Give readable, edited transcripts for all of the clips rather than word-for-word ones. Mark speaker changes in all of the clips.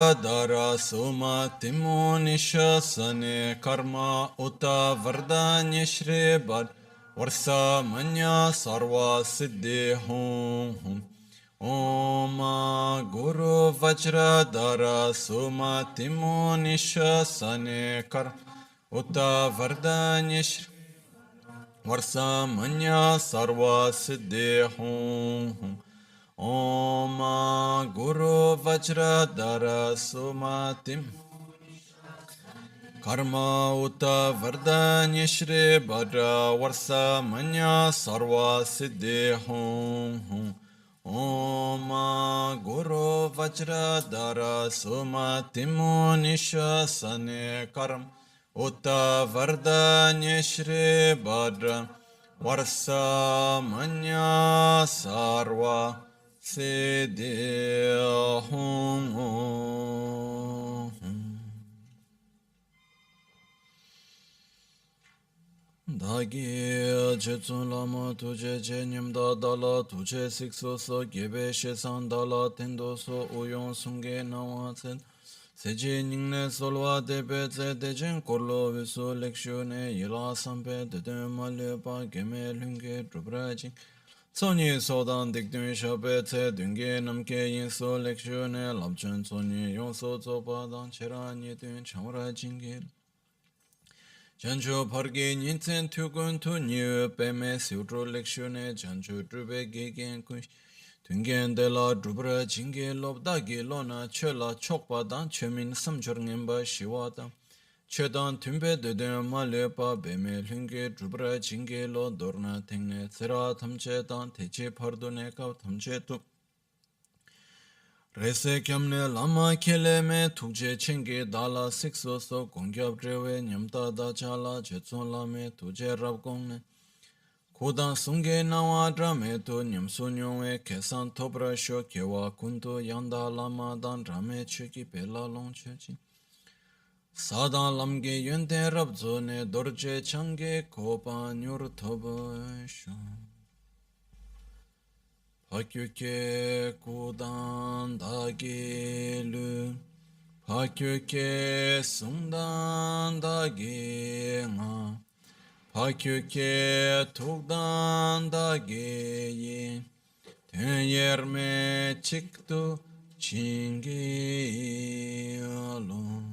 Speaker 1: Dara suma timunisha sane karma uta vardanya shri bad varsa manya sarva siddhi hum. Om Guru Vajra Dara Suma Timunisha Sane Kar Uta Vardanya Shri Varsa Manya Sarva Siddhi Hum. Om Guru Vajra Dara Suma Tim Karma Uta Vardanya Shri Bhadra Varsa Manya Sarva Siddhi Hum. Om Guru Vajra Dara Suma Timunisha Sane Karam Uta Vardanya Shri Bhadra Varsa Manya Sarva Siddhi Hum. Dagi jetsun lama tuje je nyamda dala tuje sikso so gebe shesan dala tendo so uyon sunge nawa sen seje ningne solwa debe ze dejen korlo viso lekshu ne yila sampe dede malye pa geme lunge drupra jing Tsonyi sodan dikdun shabe tse dunge namke yin so lekshu ne labchun tsonyi yon so zopa dan chera nye dun chamra jingil Jancho parge nyinten tukun tu nyu peme siutro lekshune jancho drube gegen kush Tungen de la drubra jinge lobda ge lona che la chokpa dan chemin samchor ngenba shiwa dan Che dan tumbe de ma lepa beme lunge drubra jinge lo dorna tengne tsera tamche dan teche pardo ne kaw tamche tu Rese kyamne lama kele me tukje chenge dala sikso so gongyab drewe nyamta da chala jetson lame tuje rab gongne. Kudan sunge nawa drame to nyamso nyongwe kesan topra sho kewa kunto yanda lama dan rame cheki pela long chechi. Sadan lamge yente rabzo ne dorje change kopa nyur tobo sho. Pakyuke kudan dagelu Pakyuke sungdan dage nga Pakyuke tukdan dage Ten yerme çıktı çingi alon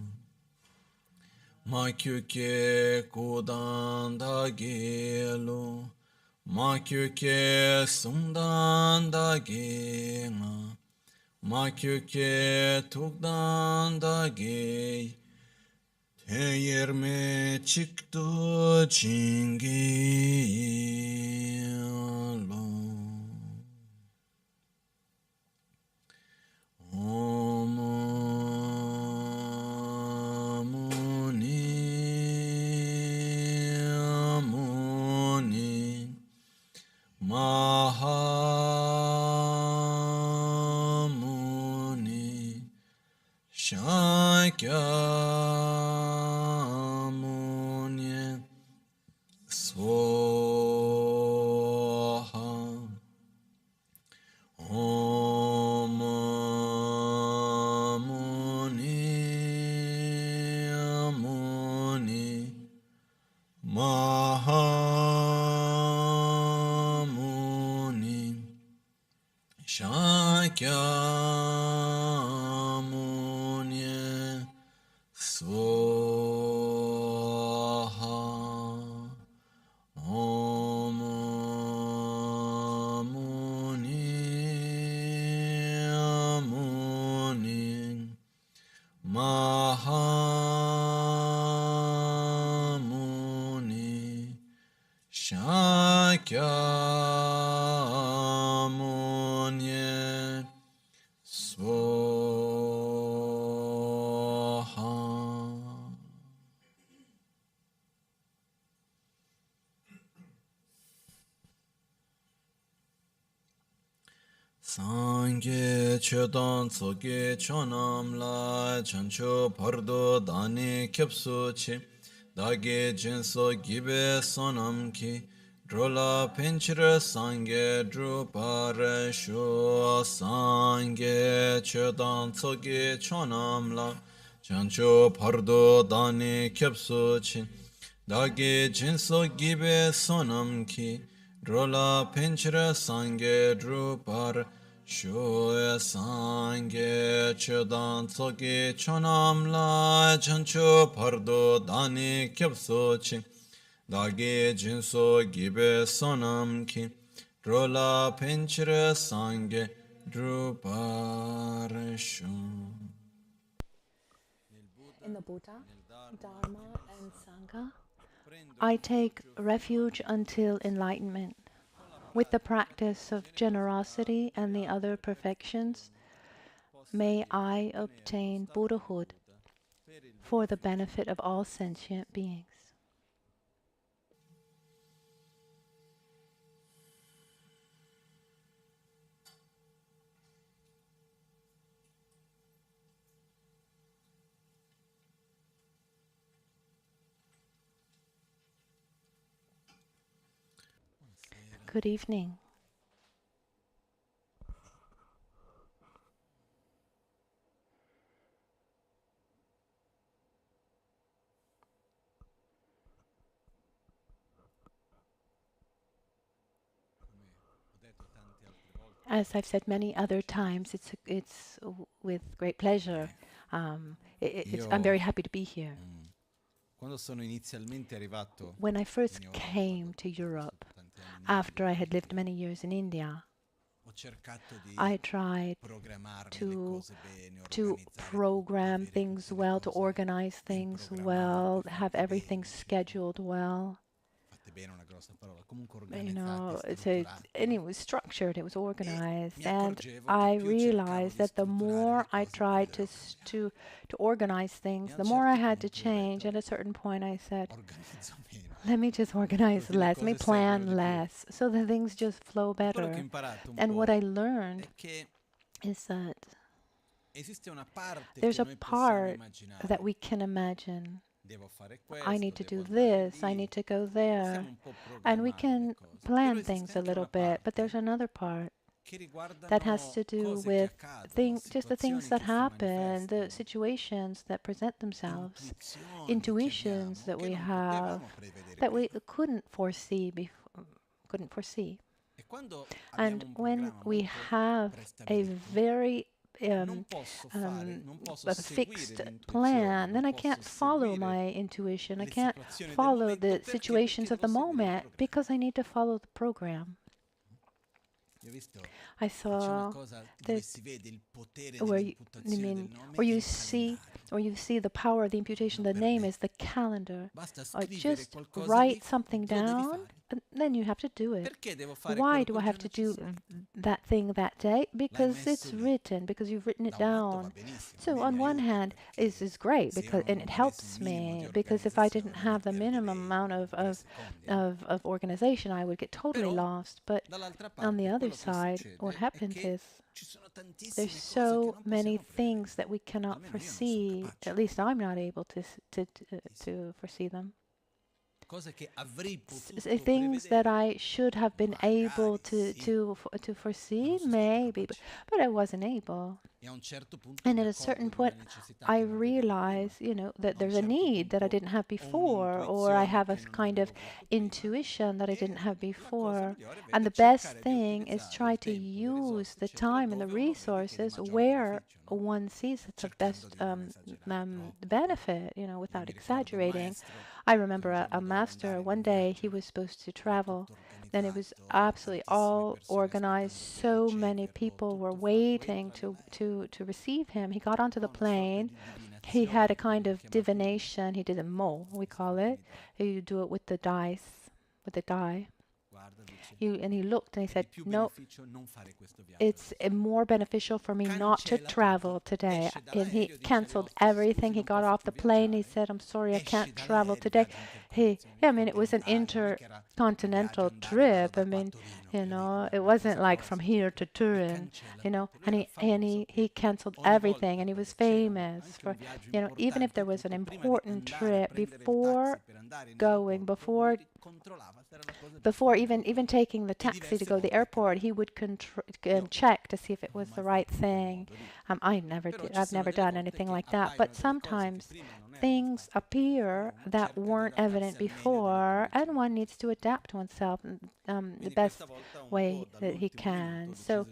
Speaker 1: Makyuke kudan dagelu Makyuke sungdan da ge nga Makyuke tukdan da ge Te yerme çıktı çingi lo Om Mahamuni Shakyamuni Swaha Om Muni Mahamuni Shakyamuni Swaha Om Muni Mahamuni Shakyamuni Swaha Sangye chedan tsoge chonam la chancho pardo dani kyapso che dage jenso gibe sonam ki Drola pinchira sangye drupare shu sangye chedan tsogi chonamla chancho pardo dani kyapsu chin dagi jinso gibe sonam ki drola pinchira sangye drupare shu sangye chedan tsogi chonamla chancho pardo dani kyapsu chin Dagi jinso gibe sonam ki Drola pinchire sange drupareshu.
Speaker 2: In the Buddha, Dharma, and Sangha, I take refuge until enlightenment. With the practice of generosity and the other perfections, may I obtain Buddhahood for the benefit of all sentient beings. Good evening. As I've said many other times, it's with great pleasure. I'm very happy to be here. When I first came to Europe, after I had lived many years in India, I tried to program things well, to organize things well, have everything scheduled well. And it was structured, it was organized, and I realized that the more I tried to organize things, the more I had to change. At a certain point, I said, let me just organize less, let me plan less, so that things just flow better. And what I learned is that there's a part that we can imagine. I need to do this, I need to go there. And we can plan things a little bit, but there's another part that has to do with just the things that happen, the situations that present themselves, intuitions that we have that we couldn't foresee And when we have a very a fixed plan, then I can't follow my intuition. I can't follow the situations of the moment because I need to follow the program. I saw this where you see the power of the imputation. The name is the calendar. Just write something down, and then you have to do it. Why do I have to do that thing that day? Because it's written, because you've written it down. So on one hand, this is great and it helps me, because if I didn't have the minimum amount of organization, I would get totally lost. But on the other side, what happens is there's so many things that we cannot foresee. At least I'm not able to foresee them. Things that I should have been able to foresee, maybe, but I wasn't able. And at a certain point, I realize, that there's a need that I didn't have before, or I have a kind of intuition that I didn't have before. And the best thing is try to use the time and the resources where one sees it's of best benefit, without exaggerating. I remember a master, one day he was supposed to travel. Then it was absolutely all organized. So many people were waiting to receive him. He got onto the plane. He had a kind of divination. He did a mo, we call it. You do it with the dice, with the die. And he looked and he said, no, it's more beneficial for me not to travel today. And he canceled everything. He got off the plane. He said, I'm sorry, I can't travel today. It was an intercontinental trip. It wasn't like from here to Turin, and he canceled everything, and he was famous for, even if there was an important trip before before even taking the taxi to go to the airport, he would check to see if it was the right thing. I've never done anything like that. But sometimes things appear that weren't evident before, and one needs to adapt oneself the best way that he can. So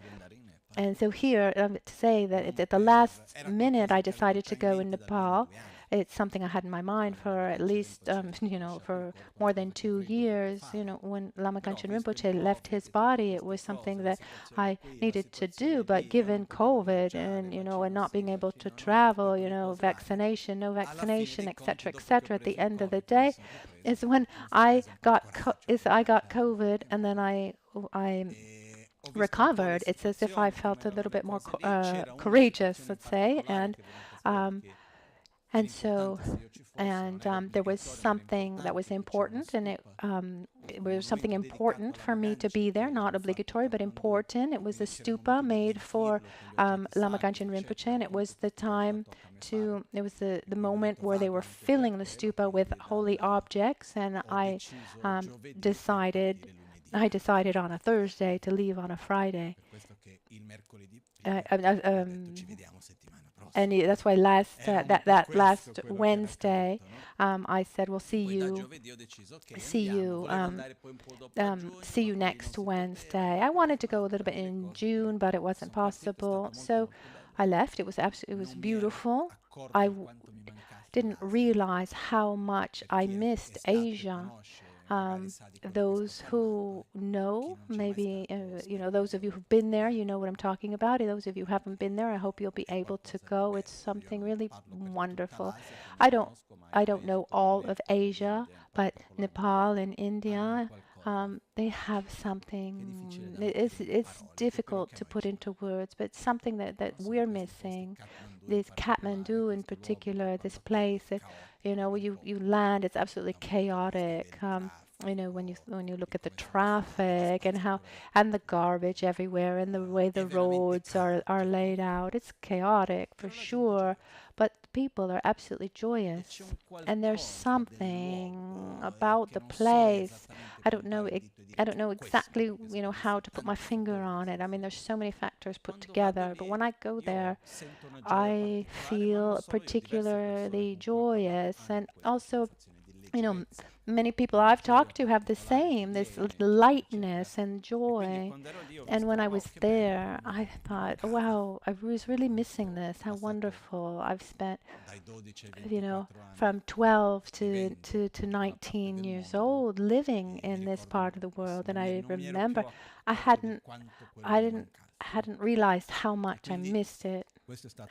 Speaker 2: here, to say that at the last minute I decided to go in Nepal. It's something I had in my mind for at least, for more than 2 years. When Lama Gangchen Rinpoche left his body, it was something that I needed to do. But given COVID and not being able to travel, vaccination, no vaccination, etc., at the end of the day, is when I got COVID, and then I recovered. It's as if I felt a little bit more courageous, let's say, um, and so, there was something that was important, and it was something important for me to be there, not obligatory, but important. It was a stupa made for Lama Gangchen Rinpoche, and it was the time it was the moment where they were filling the stupa with holy objects, and I decided on a Thursday to leave on a Friday. And that's why that last Wednesday, I said, "We'll see you next Wednesday." I wanted to go a little bit in June, but it wasn't possible, so I left. It was beautiful. I didn't realize how much I missed Asia. Those who know, maybe, those of you who've been there, you know what I'm talking about. And those of you who haven't been there, I hope you'll be able to go. It's something really wonderful. I don't know all of Asia, but Nepal and India, they have something. It's difficult to put into words, but something that we're missing. This Kathmandu in particular, this place that, you land, it's absolutely chaotic. When you look at the traffic and the garbage everywhere and the way the roads are laid out, it's chaotic for sure. But people are absolutely joyous, and there's something about the place. I don't know exactly, how to put my finger on it. I mean, there's so many factors put together, but when I go there, I feel particularly joyous, and also, many people I've talked to have this lightness and joy. And when I was there, I thought, wow, I was really missing this. How wonderful. I've spent, from 12 to 19 years old living in this part of the world. And I remember I hadn't realized how much I missed it.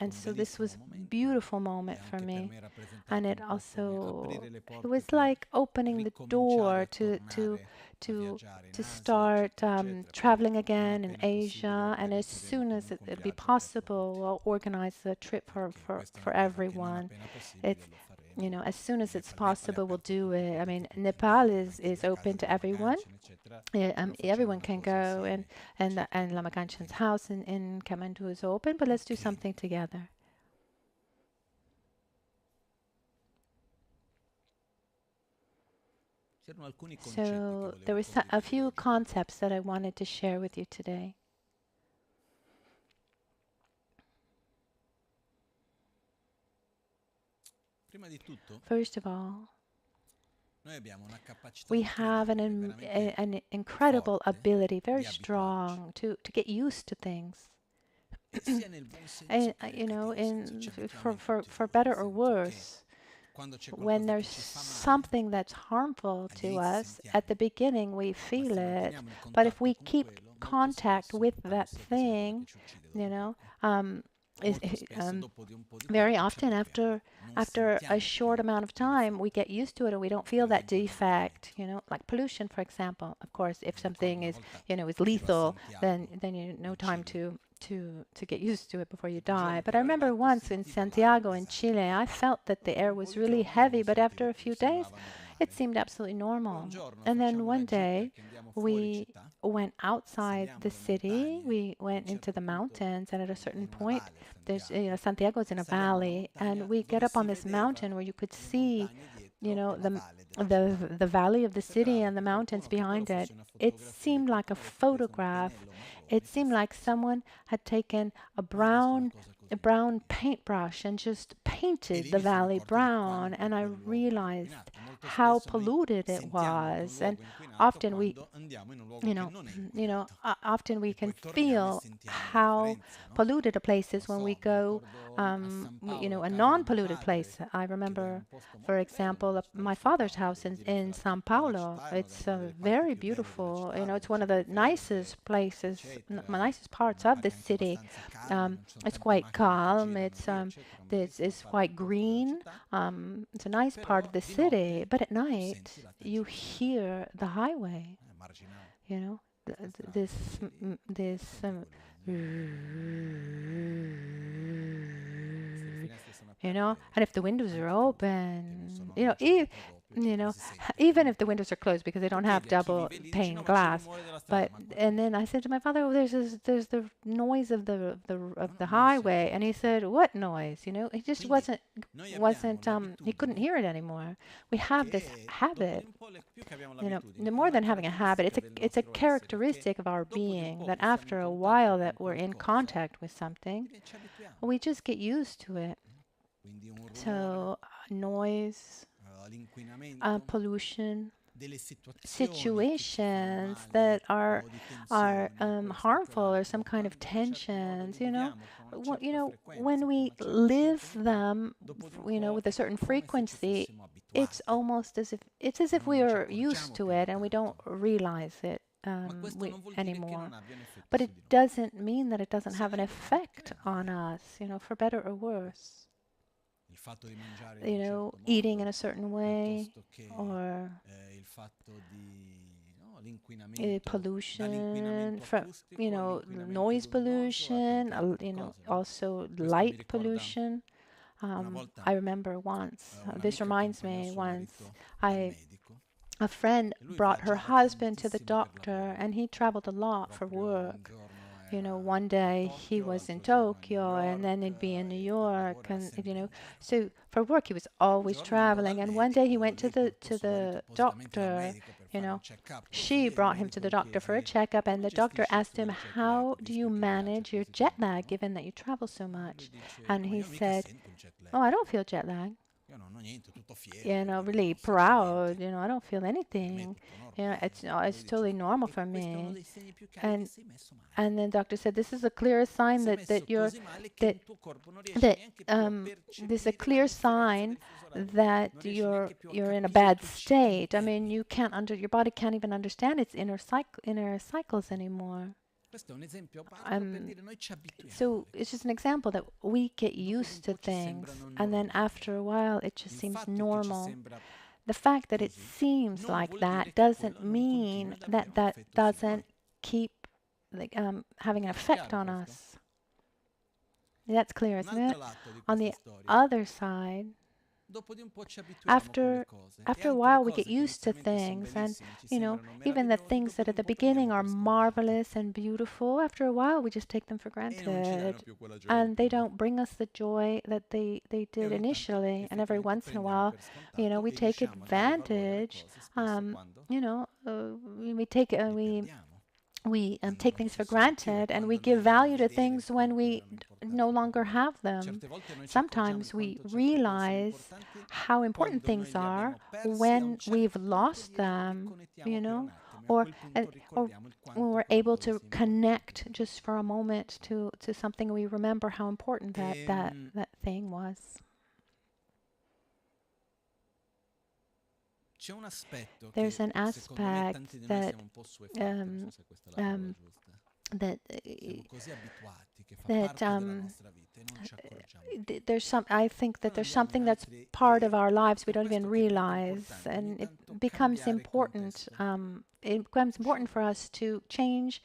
Speaker 2: And so this was a beautiful moment for me. And it was like opening the door to start traveling again in Asia. And as soon as it'll be possible, I'll organize a trip for everyone. It's as soon as it's possible, we'll do it. I mean, Nepal is open to everyone. Everyone can go, and Lama Gangchen's house in Kathmandu is open, but let's do something together. So there were a few concepts that I wanted to share with you today. First of all, we have an incredible ability, very strong, to get used to things. And, for better or worse, when there's something that's harmful to us, at the beginning we feel it, but if we keep contact with that thing, very often after a short amount of time, we get used to it and we don't feel that defect, like pollution, for example. Of course, if something is lethal, then no time to get used to it before you die. But I remember once in Santiago in Chile, I felt that the air was really heavy, but after a few days, it seemed absolutely normal. And then one day, we went outside the city. We went into the mountains, and at a certain point, there's Santiago is in a valley, and we get up on this mountain where you could see the valley of the city and the mountains behind it. It seemed like a photograph. It seemed like someone had taken a brown paintbrush and just painted the valley brown, and I realized how polluted it was. And often we often we can feel how polluted a place is when we go, a non-polluted place. I remember, for example, my father's house in São Paulo. It's very beautiful. It's one of the nicest places, nicest parts of the city. It's quite calm. It's quite green. It's a nice part of the city. But at night, you hear the highway. This and if the windows are open, even if the windows are closed because they don't have double pane glass. And then I said to my father, "Oh, there's the noise of the highway," and he said, "What noise?" He just wasn't he couldn't hear it anymore. We have this habit, more than having a habit, it's a characteristic of our being that after a while that we're in contact with something, we just get used to it. So noise, pollution, situations that are harmful or some kind of tensions, when we live them, with a certain frequency, it's almost as if we are used to it and we don't realize it anymore. But it doesn't mean that it doesn't have an effect on us, for better or worse. Eating in a certain way, or pollution, noise pollution, also light pollution. I remember once, this reminds me once, a friend brought her husband to the doctor, and he traveled a lot for work. One day he was in Tokyo and then he'd be in New York, and so for work he was always traveling. And one day he went to the doctor. She brought him to the doctor for a checkup, and the doctor asked him, "How do you manage your jet lag, given that you travel so much?" And he said, "Oh, I don't feel jet lag. Really proud. I don't feel anything. It's totally normal for me." And then doctor said, "This is a clear sign that this is a clear sign that you're in a bad state. I mean, your body can't even understand its inner cycles anymore." So it's just an example that we get used to things, and then after a while it just seems normal. The fact that it seems like that doesn't mean that doesn't keep having an effect on us. That's clear, isn't it? On the other side, after a while we get used to things, and even the things that at the beginning are marvelous and beautiful, after a while we just take them for granted, and they don't bring us the joy that they did initially. And every once in a while, we take advantage, we take things for granted, and we give value to things when we no longer have them. Sometimes we realize how important things are when we've lost them, or when we're able to connect just for a moment to something, we remember how important that thing was. There's an aspect that I think that there's something that's part of our lives we don't even realize, and it becomes important. It becomes important for us to change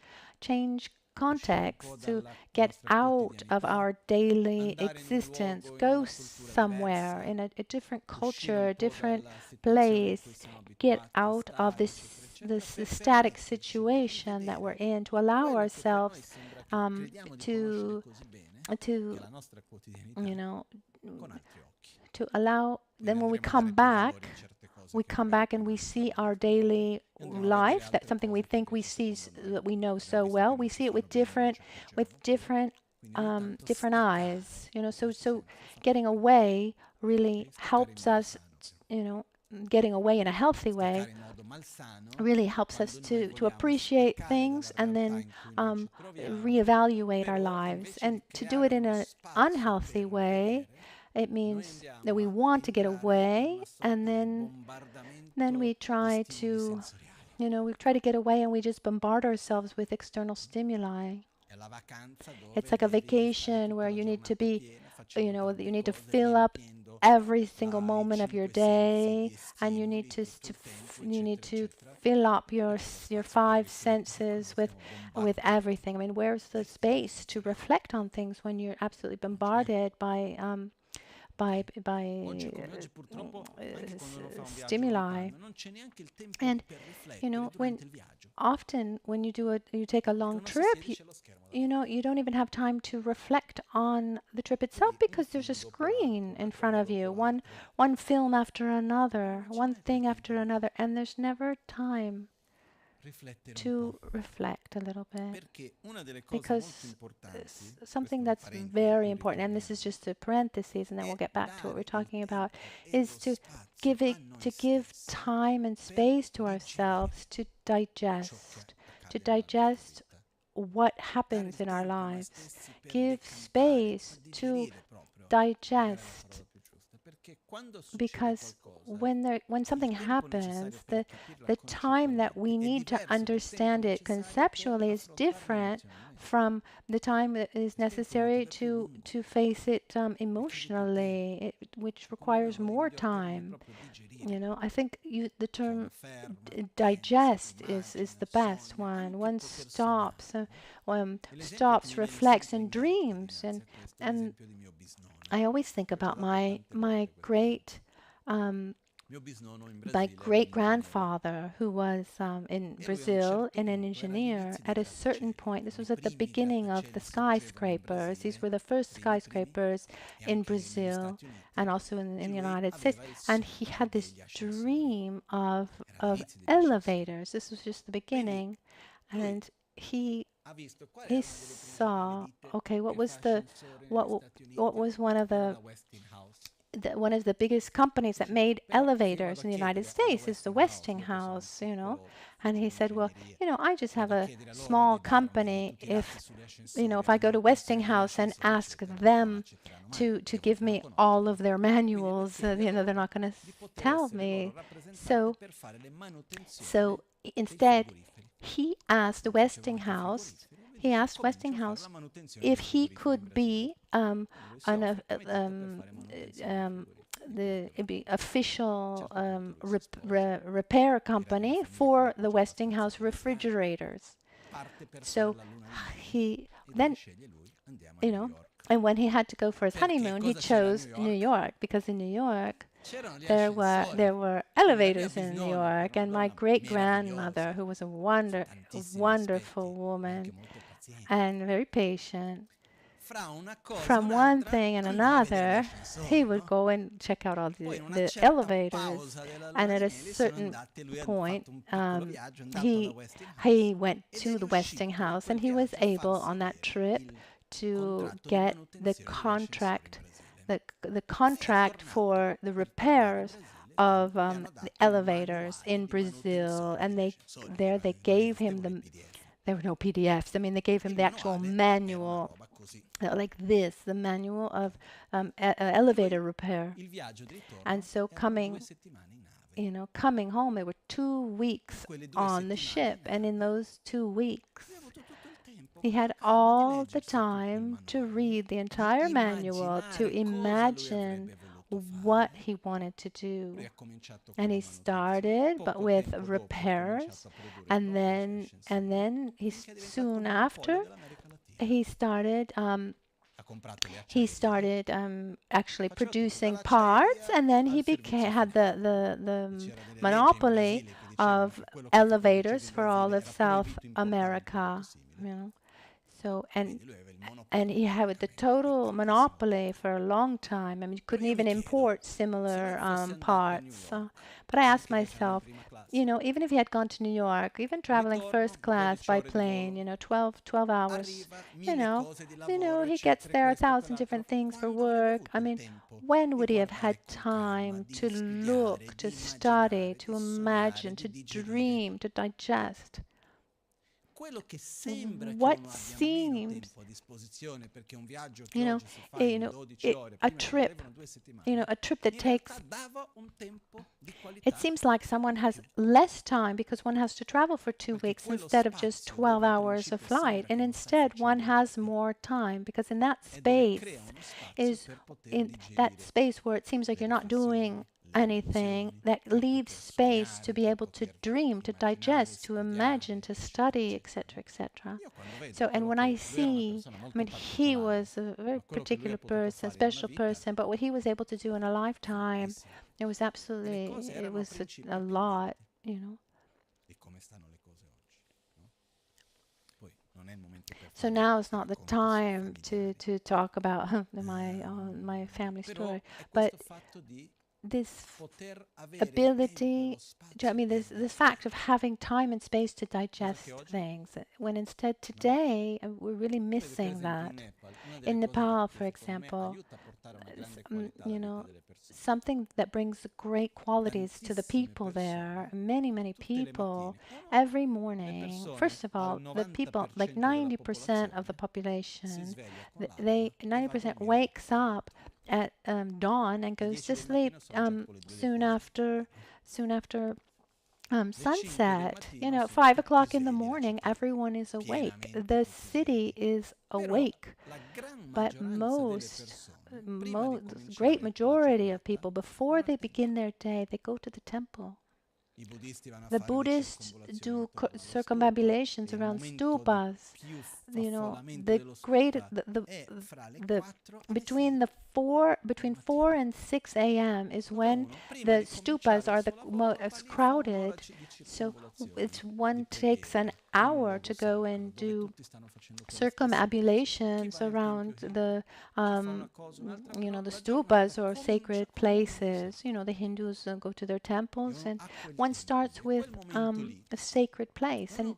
Speaker 2: context, to get out of our daily existence, go somewhere in a different culture, a different place, get out of this static situation that we're in, to allow ourselves to allow, then when we come back, we come back and we see our daily life, that's something we think we see, that we know so well. We see it with different eyes, so getting away really helps us, you know, getting away in a healthy way really helps us to appreciate things and then reevaluate our lives. And to do it in an unhealthy way, it means that we want to get away, and then we try to, we try to get away, and we just bombard ourselves with external stimuli. It's like a vacation where you need to be, you need to fill up every single moment of your day, and you need to fill up your five senses with everything. I mean, where's the space to reflect on things when you're absolutely bombarded by stimuli? And when often when you take a long trip, you don't even have time to reflect on the trip itself, because there's a screen in front of you, one film after another, one thing after another, and there's never time to reflect a little bit. Because something that's very important, and this is just a parenthesis, and then we'll get back to what we're talking about, is to give time and space to ourselves to digest what happens in our lives. Give space to digest, because when something happens, the time that we need to understand it conceptually is different from the time that is necessary to face it emotionally, which requires more time. I think the term digest is the best one. One stops, reflects, and dreams, and I always think about my great grandfather, who was in Brazil and an engineer. At a certain point, this was at the beginning of the skyscrapers. These were the first skyscrapers in Brazil and also in the United States. And he had this dream of elevators. This was just the beginning, and he saw, okay, what was one of the biggest companies that made elevators in the United States is the Westinghouse, And he said, well, I just have a small company. If I go to Westinghouse and ask them to give me all of their manuals, they're not going to tell me. So instead, he asked Westinghouse if he could be the official repair company for the Westinghouse refrigerators. So he then, and when he had to go for his honeymoon, he chose New York, because in New York there were elevators in New York. And my great grandmother, who was a wonderful woman and very patient, from one thing and another, he would go and check out all the elevators. And at a certain point, he went to the Westinghouse, and he was able on that trip to get the contract for the repairs of the elevators in Brazil. And they gave him there were no PDFs. I mean, they gave him the actual manual, like this, the manual of elevator repair. And so coming home, it were 2 weeks on the ship. And in those 2 weeks, he had all the time to read the entire manual, to imagine what he wanted to do. And he started but with repairs, and then soon after he started actually producing parts, and then he had the monopoly of elevators for all of South America. So, and he had the total monopoly for a long time. I mean, you couldn't even import similar parts. But I asked myself, you know, even if he had gone to New York, even traveling first class by plane, you know, 12 hours, he gets there 1,000 different things for work. I mean, when would he have had time to look, to study, to imagine, to dream, to digest? What seems, you know, a trip, a trip that takes, it seems like someone has less time because one has to travel for 2 weeks instead of just 12 hours of flight. And instead, one has more time because in that space where it seems like you're not doing anything, that leaves space to be able to dream, to digest, to imagine, to study, etc., etc. So, and when I see, I mean, he was a very particular person, special person, but what he was able to do in a lifetime, it was a lot, you know. So now is not the time to talk about my family story, but this ability, I mean, this fact of having time and space to digest things, when instead today we're really missing that. In Nepal, for example, something that brings great qualities to the people there, many people, every morning. First of all, the people, like 90% of the population, 90% wakes up at dawn and goes to sleep soon after sunset. 5 o'clock in the morning, everyone is awake. The city is awake, but great majority of people, before they begin their day, they go to the temple. The Buddhists do circumambulations around stupas. Between 4 and 6 a.m. is when the stupas are the most crowded. So one takes an hour to go and do circumambulations around the stupas or sacred places. The Hindus go to their temples, and one starts with a sacred place, and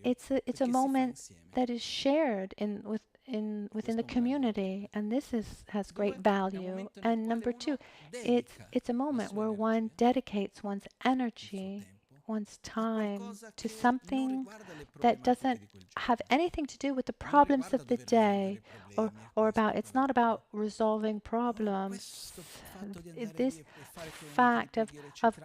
Speaker 2: it's a moment that is shared within the community, and this has great value. And number two, it's a moment where one dedicates one's energy, one's time to something that doesn't have anything to do with the problems of the day, or it's not about resolving problems. This fact of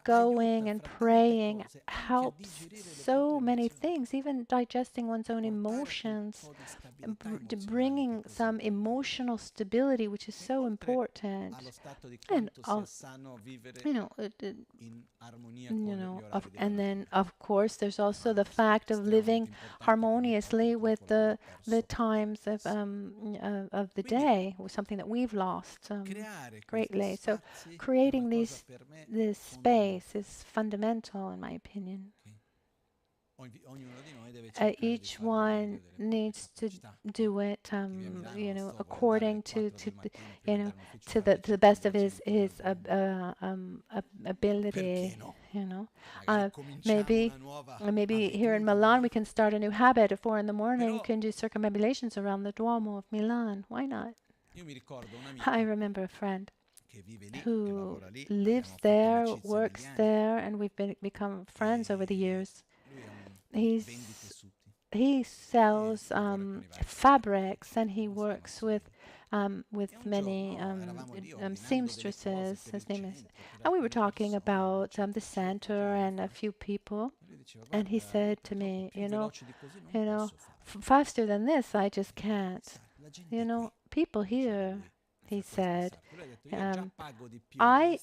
Speaker 2: going and praying helps so many things, even digesting one's own emotions, bringing some emotional stability, which is so important. And and then of course there's also the fact of living harmoniously with the times of the day, was something that we've lost greatly. So creating this space is fundamental, in my opinion. Each one needs to do it, according to the best of his ability. Maybe here in Milan we can start a new habit. At 4 in the morning, we can do circumambulations around the Duomo of Milan. Why not? I remember a friend who lives there, works there, and we've become friends over the years. He sells fabrics, and he works with many seamstresses. His name is, and we were talking about the center and a few people, and he said to me, faster than this, I just can't. People here, he said, I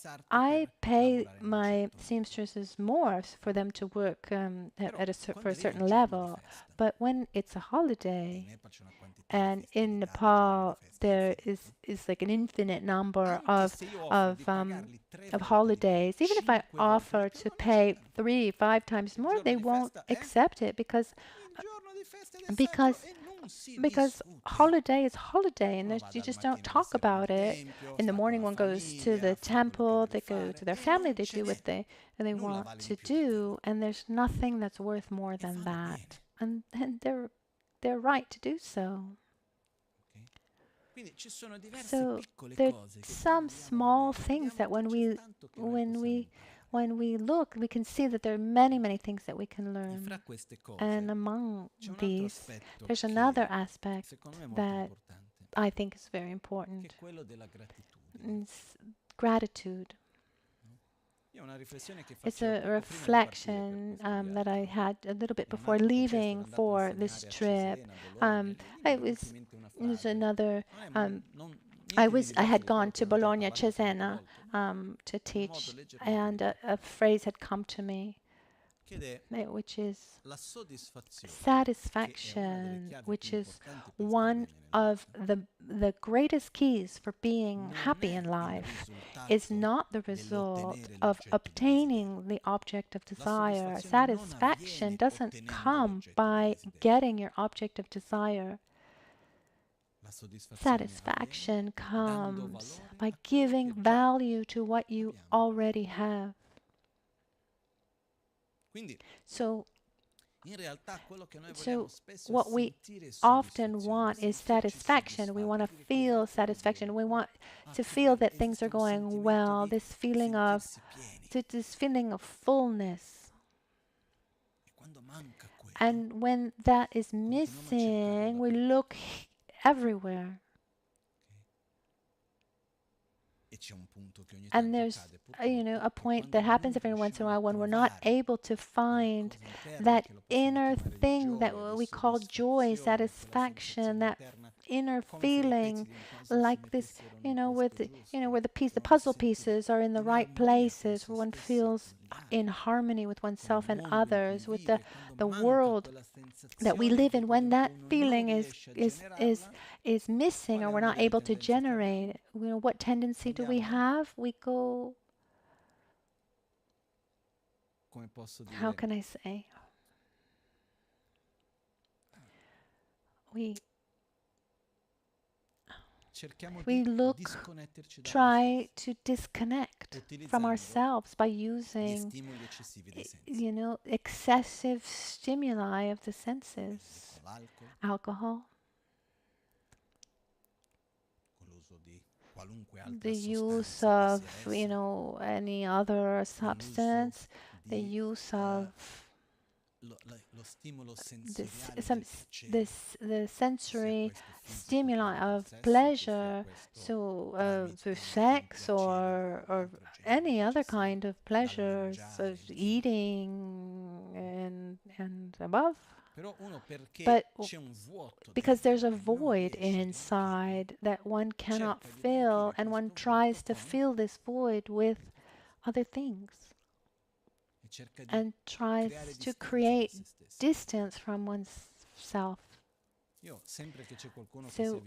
Speaker 2: pay my seamstresses more for them to work for a certain level, but when it's a holiday, and in Nepal there is like an infinite number of holidays. Even if I offer to pay 3-5 times more, they won't accept it, because because because holiday is holiday, and you just don't talk about it. In the morning, one goes to the temple, they go to their family, they do what they want to do, and there's nothing that's worth more than that. And they're right to do so. So there are some small things that when we look, we can see that there are many things that we can learn. And among these, there's another aspect that I think is very important. It's gratitude. It's a reflection that I had a little bit before leaving for this trip. It was another. I had gone to Bologna, Cesena, to teach, and a phrase had come to me, which is satisfaction, which is one of the greatest keys for being happy in life, is not the result of obtaining the object of desire. Satisfaction doesn't come by getting your object of desire. Satisfaction comes by giving value to what you already have. So what we often want is satisfaction. We want to feel satisfaction. We want to feel that things are going well, this feeling of fullness. And when that is missing, we look everywhere. And there's a point that happens every once in a while when we're not able to find that inner thing that we call joy, satisfaction, that inner feeling, like this, where the puzzle pieces are in the right places, where one feels in harmony with oneself and others, with the world that we live in. When that feeling is missing, or we're not able to generate it, what tendency do we have? We go, how can I say? We try to disconnect from ourselves by using, excessive stimuli of the senses, alcohol, the use of, any other substance, the use of the sensory stimuli of pleasure, so through sex or any other kind of pleasures, of eating and above. But because there's a void inside that one cannot fill, and one tries to fill this void with other things, and tries to create distance from oneself. So,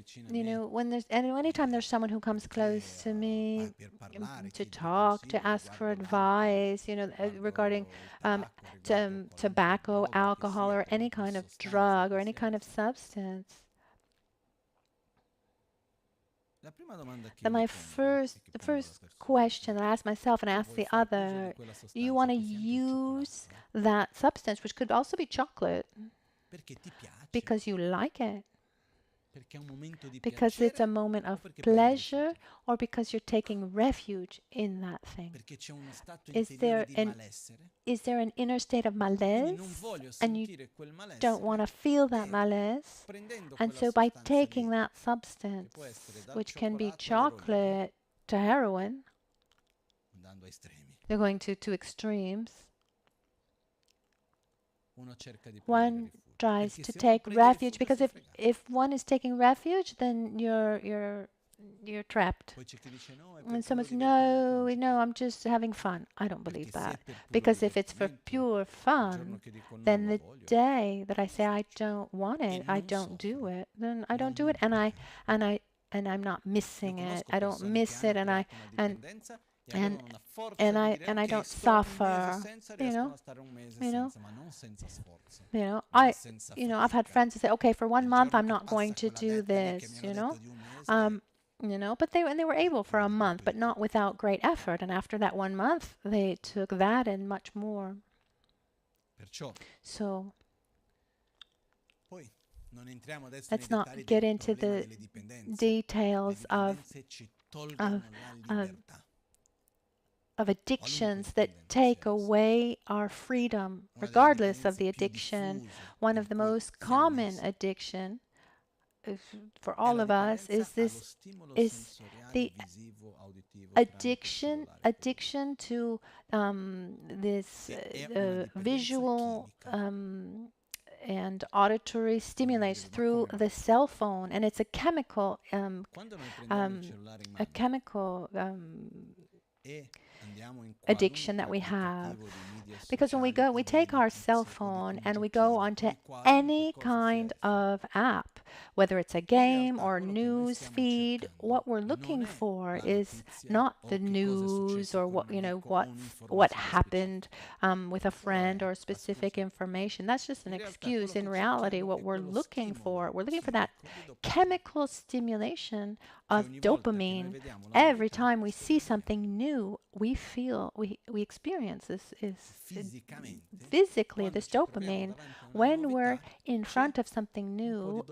Speaker 2: anytime there's someone who comes close to me to talk, to ask for advice, regarding tobacco, alcohol, or any kind of drug or any kind of substance, then the first question I ask myself and I ask the other, do you want to use that substance, which could also be chocolate, because you like it, because it's a moment of pleasure, or because you're taking refuge in that thing? Is there an inner state of malaise, and you don't want to feel that malaise? And so by taking that substance, which can be chocolate to heroin, they're going to extremes. One tries to take refuge, because if one is taking refuge, then you're trapped. And someone says, no, I'm just having fun. I don't believe that, because if it's for pure fun, then the day that I say I don't want it, I don't do it, then I don't do it, and I'm not missing it. I don't miss it, and and I don't suffer, you know, you know, I, I've had friends who say, okay, for 1 month I'm not going to do this, um, but they were able for a month, but not without great effort. And after that 1 month, they took that and much more. So let's not get into the details of, of of addictions that take away our freedom, regardless of the addiction. One of the most common addiction for all of us is the addiction to this visual and auditory stimulates through the cell phone, and it's a chemical a chemical addiction that we have. Because when we take our cell phone and we go onto any kind of app, whether it's a game or news feed, what we're looking for is not the news or what happened with a friend or specific information. That's just an excuse. In reality, what we're looking for that chemical stimulation of dopamine. Every time we see something new, we experience this physically this dopamine. When we're in front of something new,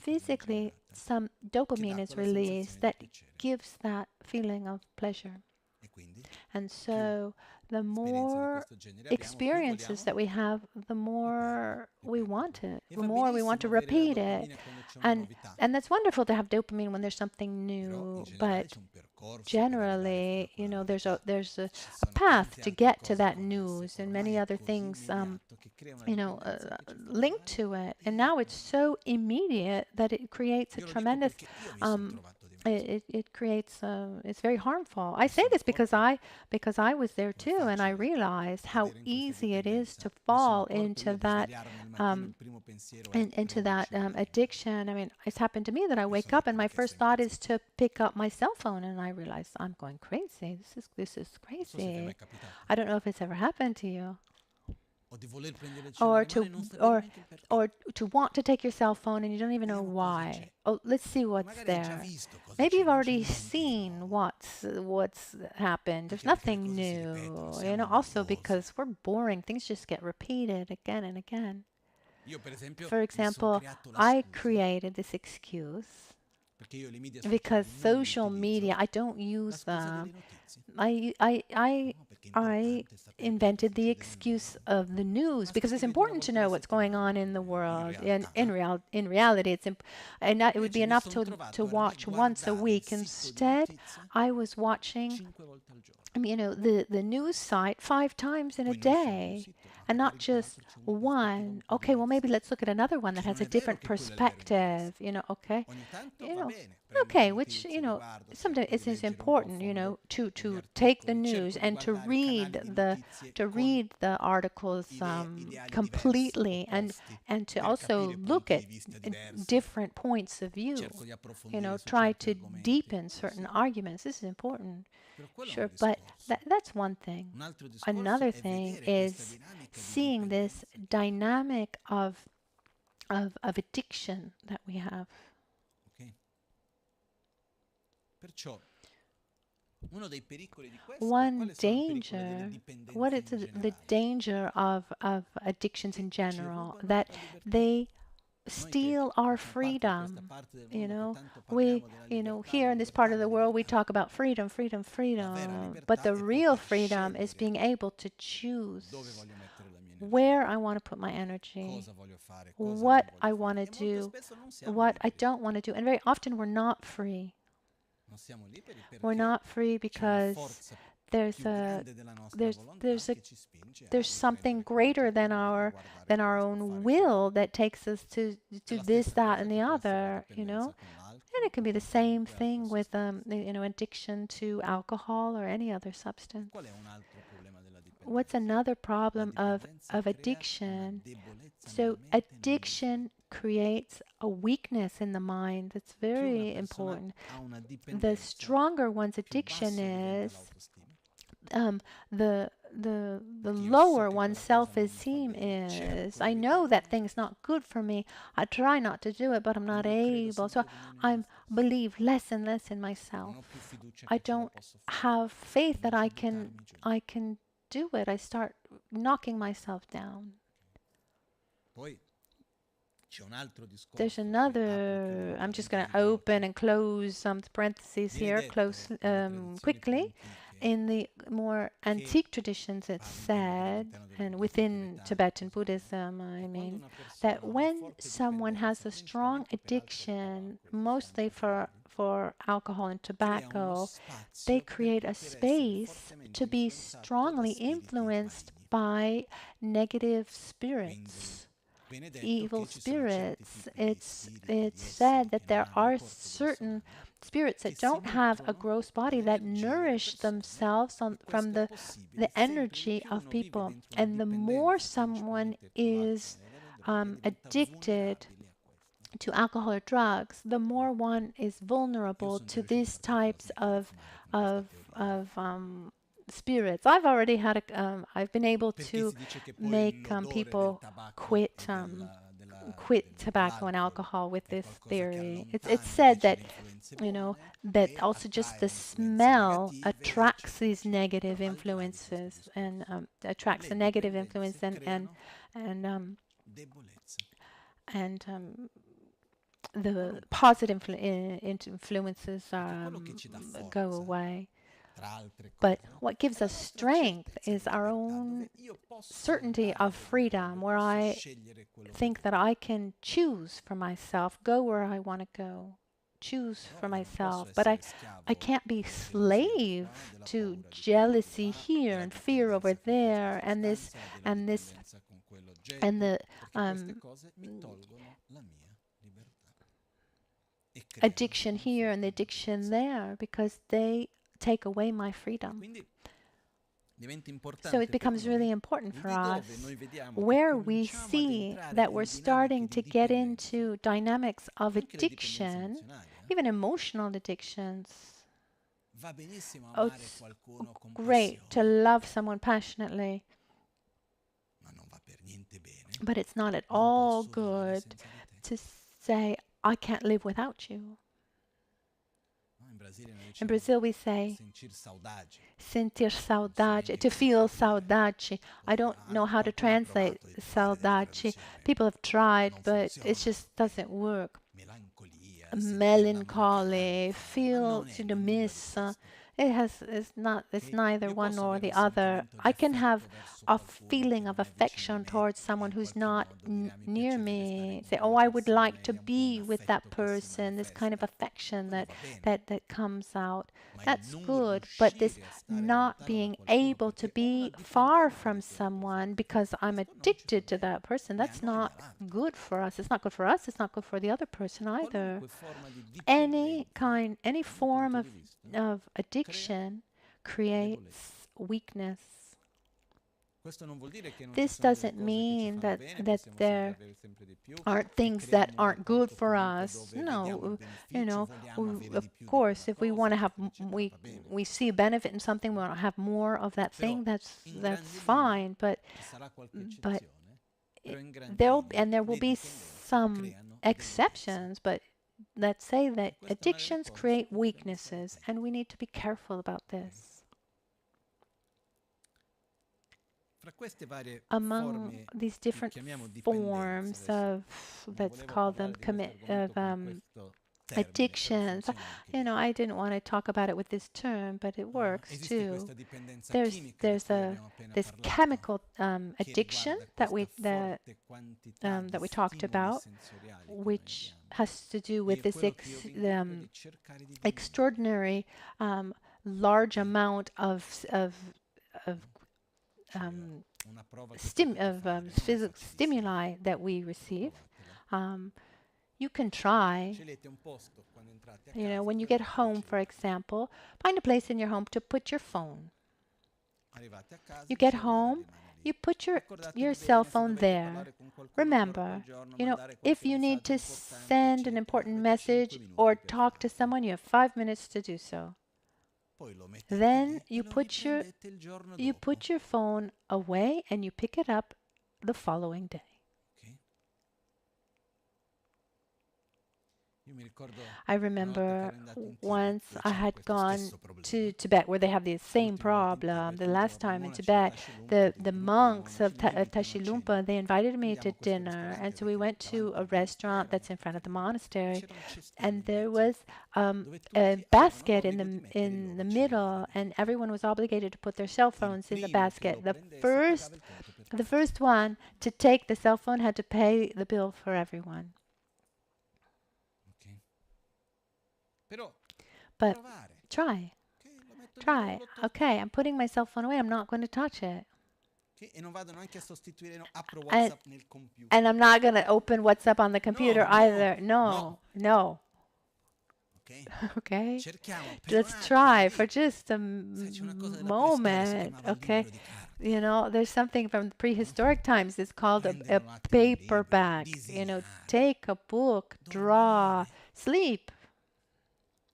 Speaker 2: physically some dopamine is released that gives that feeling of pleasure. And so the more experiences that we have, the more we want it, the more we want to repeat it. And that's wonderful to have dopamine when there's something new, but generally, there's a path to get to that news and many other things, linked to it. And now it's so immediate that it creates a tremendous it creates it's very harmful. I say this because I was there too, and I realized how easy it is to fall into that addiction. I mean, it's happened to me that I wake up and my first thought is to pick up my cell phone, and I realize I'm going crazy. This is crazy. I don't know if it's ever happened to you. Or to want to take your cell phone and you don't even know why. Oh, let's see what's there. Maybe you've already seen what's happened. There's nothing new, also because we're boring. Things just get repeated again and again. For example, I created this excuse because social media, I don't use them. I invented the excuse of the news because it's important to know what's going on in the world. And in reality, it would be enough to watch once a week. Instead, I was watching, the news site 5 times in a day, and not just one. Okay, well, maybe let's look at another one that has a different perspective. Okay, okay, which sometimes it's important, to take the news and to read the articles completely, and to also look at different points of view. Try to deepen certain arguments. This is important. Sure, but that's one thing. Another thing is seeing this dynamic of addiction that we have. One danger, what is the danger of addictions in general? That they steal our freedom. We, here in this part of the world, we talk about freedom, freedom, freedom. But the real freedom is being able to choose where I want to put my energy, what I want to do, what I don't want to do. And very often we're not free. We're not free because there's something greater than our own will that takes us to this, that, and the other, And it can be the same thing with addiction to alcohol or any other substance. What's another problem of addiction? So addiction creates a weakness in the mind that's very important. The stronger one's addiction is, um, the lower one's self-esteem is. I know that thing's not good for me. I try not to do it, but I'm not able. So I believe less and less in myself. I don't have faith that I can do it. I start knocking myself down. There's another, I'm just going to open and close some parentheses here, close quickly. In the more antique traditions, it's said, and within Tibetan Buddhism, I mean, that when someone has a strong addiction, mostly for alcohol and tobacco, they create a space to be strongly influenced by negative spirits, evil spirits. It's said that there are certain spirits that don't have a gross body that nourish themselves from the energy of people. And the more someone is addicted to alcohol or drugs, the more one is vulnerable to these types of spirits. I've already had I've been able to make people quit tobacco and alcohol with this theory. It's said that that also just the smell attracts these negative influences and attracts the negative influence and and the positive influences go away. But what gives us strength is our own certainty of freedom, where I think that I can choose for myself, go where I want to go, choose for myself. But I can't be slave to jealousy here and fear over there, and this and the addiction here and the addiction there, because they take away my freedom. So it becomes really important for us where we see that we're starting to get into dynamics of addiction, even emotional addictions. Oh, it's great to love someone passionately, but it's not at all good to say, I can't live without you. In Brazil, we say sentir saudade, to feel saudade. I don't know how to translate saudade. People have tried, but it just doesn't work. Melancholy, feel to miss. It's neither one nor the other. I can have a feeling of affection towards someone who's not near me. Say, oh, I would like to be with that person. This kind of affection that comes out. That's good. But this not being able to be far from someone because I'm addicted to that person, that's not good for us. It's not good for us. It's not good for the other person either. Any form of addiction creates weakness. This doesn't mean that there aren't things that aren't good for us. No, of course, if we want to have, we see a benefit in something, we want to have more of that thing. That's fine. But there will be some exceptions. But let's say that addictions create weaknesses, and we need to be careful about this. Among these different forms of, let's call them addictions, I didn't want to talk about it with this term, but it works too. There's this chemical addiction that we talked about, which has to do with this extraordinary large amount of physical stimuli that we receive. You can try, when you get home, for example, find a place in your home to put your phone. You get home, you put your cell phone there. Remember, if you need to send an important message or talk to someone, you have 5 minutes to do so. Then you
Speaker 1: lo
Speaker 2: put your
Speaker 1: riprendete il giorno
Speaker 2: you
Speaker 1: dopo.
Speaker 2: put your phone away and you pick it up the following day.
Speaker 1: Ok? Io mi ricordo
Speaker 2: I
Speaker 1: una volta che
Speaker 2: remember
Speaker 1: ero andato in Tibet
Speaker 2: once
Speaker 1: dove
Speaker 2: I
Speaker 1: c'era
Speaker 2: had
Speaker 1: questo
Speaker 2: gone
Speaker 1: stesso problema.
Speaker 2: to Tibet where they have the same
Speaker 1: L'ultima volta in
Speaker 2: problem.
Speaker 1: Tibet,
Speaker 2: The
Speaker 1: un
Speaker 2: last
Speaker 1: giorno i
Speaker 2: time in
Speaker 1: monaci del
Speaker 2: Tibet,
Speaker 1: Tashi Lungpa,
Speaker 2: the
Speaker 1: il gruppo dei
Speaker 2: monks
Speaker 1: monaci lì mi
Speaker 2: of
Speaker 1: invitano a cena.
Speaker 2: Tashilhunpa, they invited me to
Speaker 1: Andiamo a questo
Speaker 2: dinner, and
Speaker 1: ristorante
Speaker 2: so we
Speaker 1: perché
Speaker 2: went to
Speaker 1: davanti
Speaker 2: a
Speaker 1: al
Speaker 2: restaurant
Speaker 1: monastero,
Speaker 2: that's in front of the monastery,
Speaker 1: c'era un cestino
Speaker 2: and
Speaker 1: in
Speaker 2: there
Speaker 1: mezzo
Speaker 2: was
Speaker 1: dove
Speaker 2: a
Speaker 1: tutti avevano
Speaker 2: basket
Speaker 1: l'obbligo di mettere il
Speaker 2: in
Speaker 1: loro
Speaker 2: the
Speaker 1: cellulare
Speaker 2: middle,
Speaker 1: dentro.
Speaker 2: and everyone was obligated to put their cell
Speaker 1: Il
Speaker 2: phones in the
Speaker 1: primo che
Speaker 2: basket.
Speaker 1: lo prendesse pagava il conto per
Speaker 2: The
Speaker 1: tutti.
Speaker 2: first one to take the cell phone had to pay the bill for everyone.
Speaker 1: Ok? Però
Speaker 2: But
Speaker 1: provare.
Speaker 2: try.
Speaker 1: Ok, lo metto dietro, non
Speaker 2: Try.
Speaker 1: lo tocco.
Speaker 2: Okay, I'm putting my cell phone away. I'm not going to touch it.
Speaker 1: Ok? E non vado neanche a sostituire, no, apro
Speaker 2: And
Speaker 1: WhatsApp nel
Speaker 2: and
Speaker 1: computer.
Speaker 2: I'm not going to open WhatsApp on the computer
Speaker 1: No, no,
Speaker 2: either. No.
Speaker 1: no.
Speaker 2: No.
Speaker 1: Ok?
Speaker 2: Okay?
Speaker 1: Cerchiamo per un
Speaker 2: Let's
Speaker 1: attimo
Speaker 2: try for
Speaker 1: di...
Speaker 2: just a
Speaker 1: Sai, c'è una cosa della preistoria, si
Speaker 2: moment.
Speaker 1: chiamava il
Speaker 2: Okay?
Speaker 1: libro di carta.
Speaker 2: You know, there's something from
Speaker 1: No?
Speaker 2: prehistoric times. It's called
Speaker 1: Prendere
Speaker 2: a
Speaker 1: un attimo un libro,
Speaker 2: paperback. You know,
Speaker 1: disegnare,
Speaker 2: take a book, draw,
Speaker 1: dormire,
Speaker 2: sleep,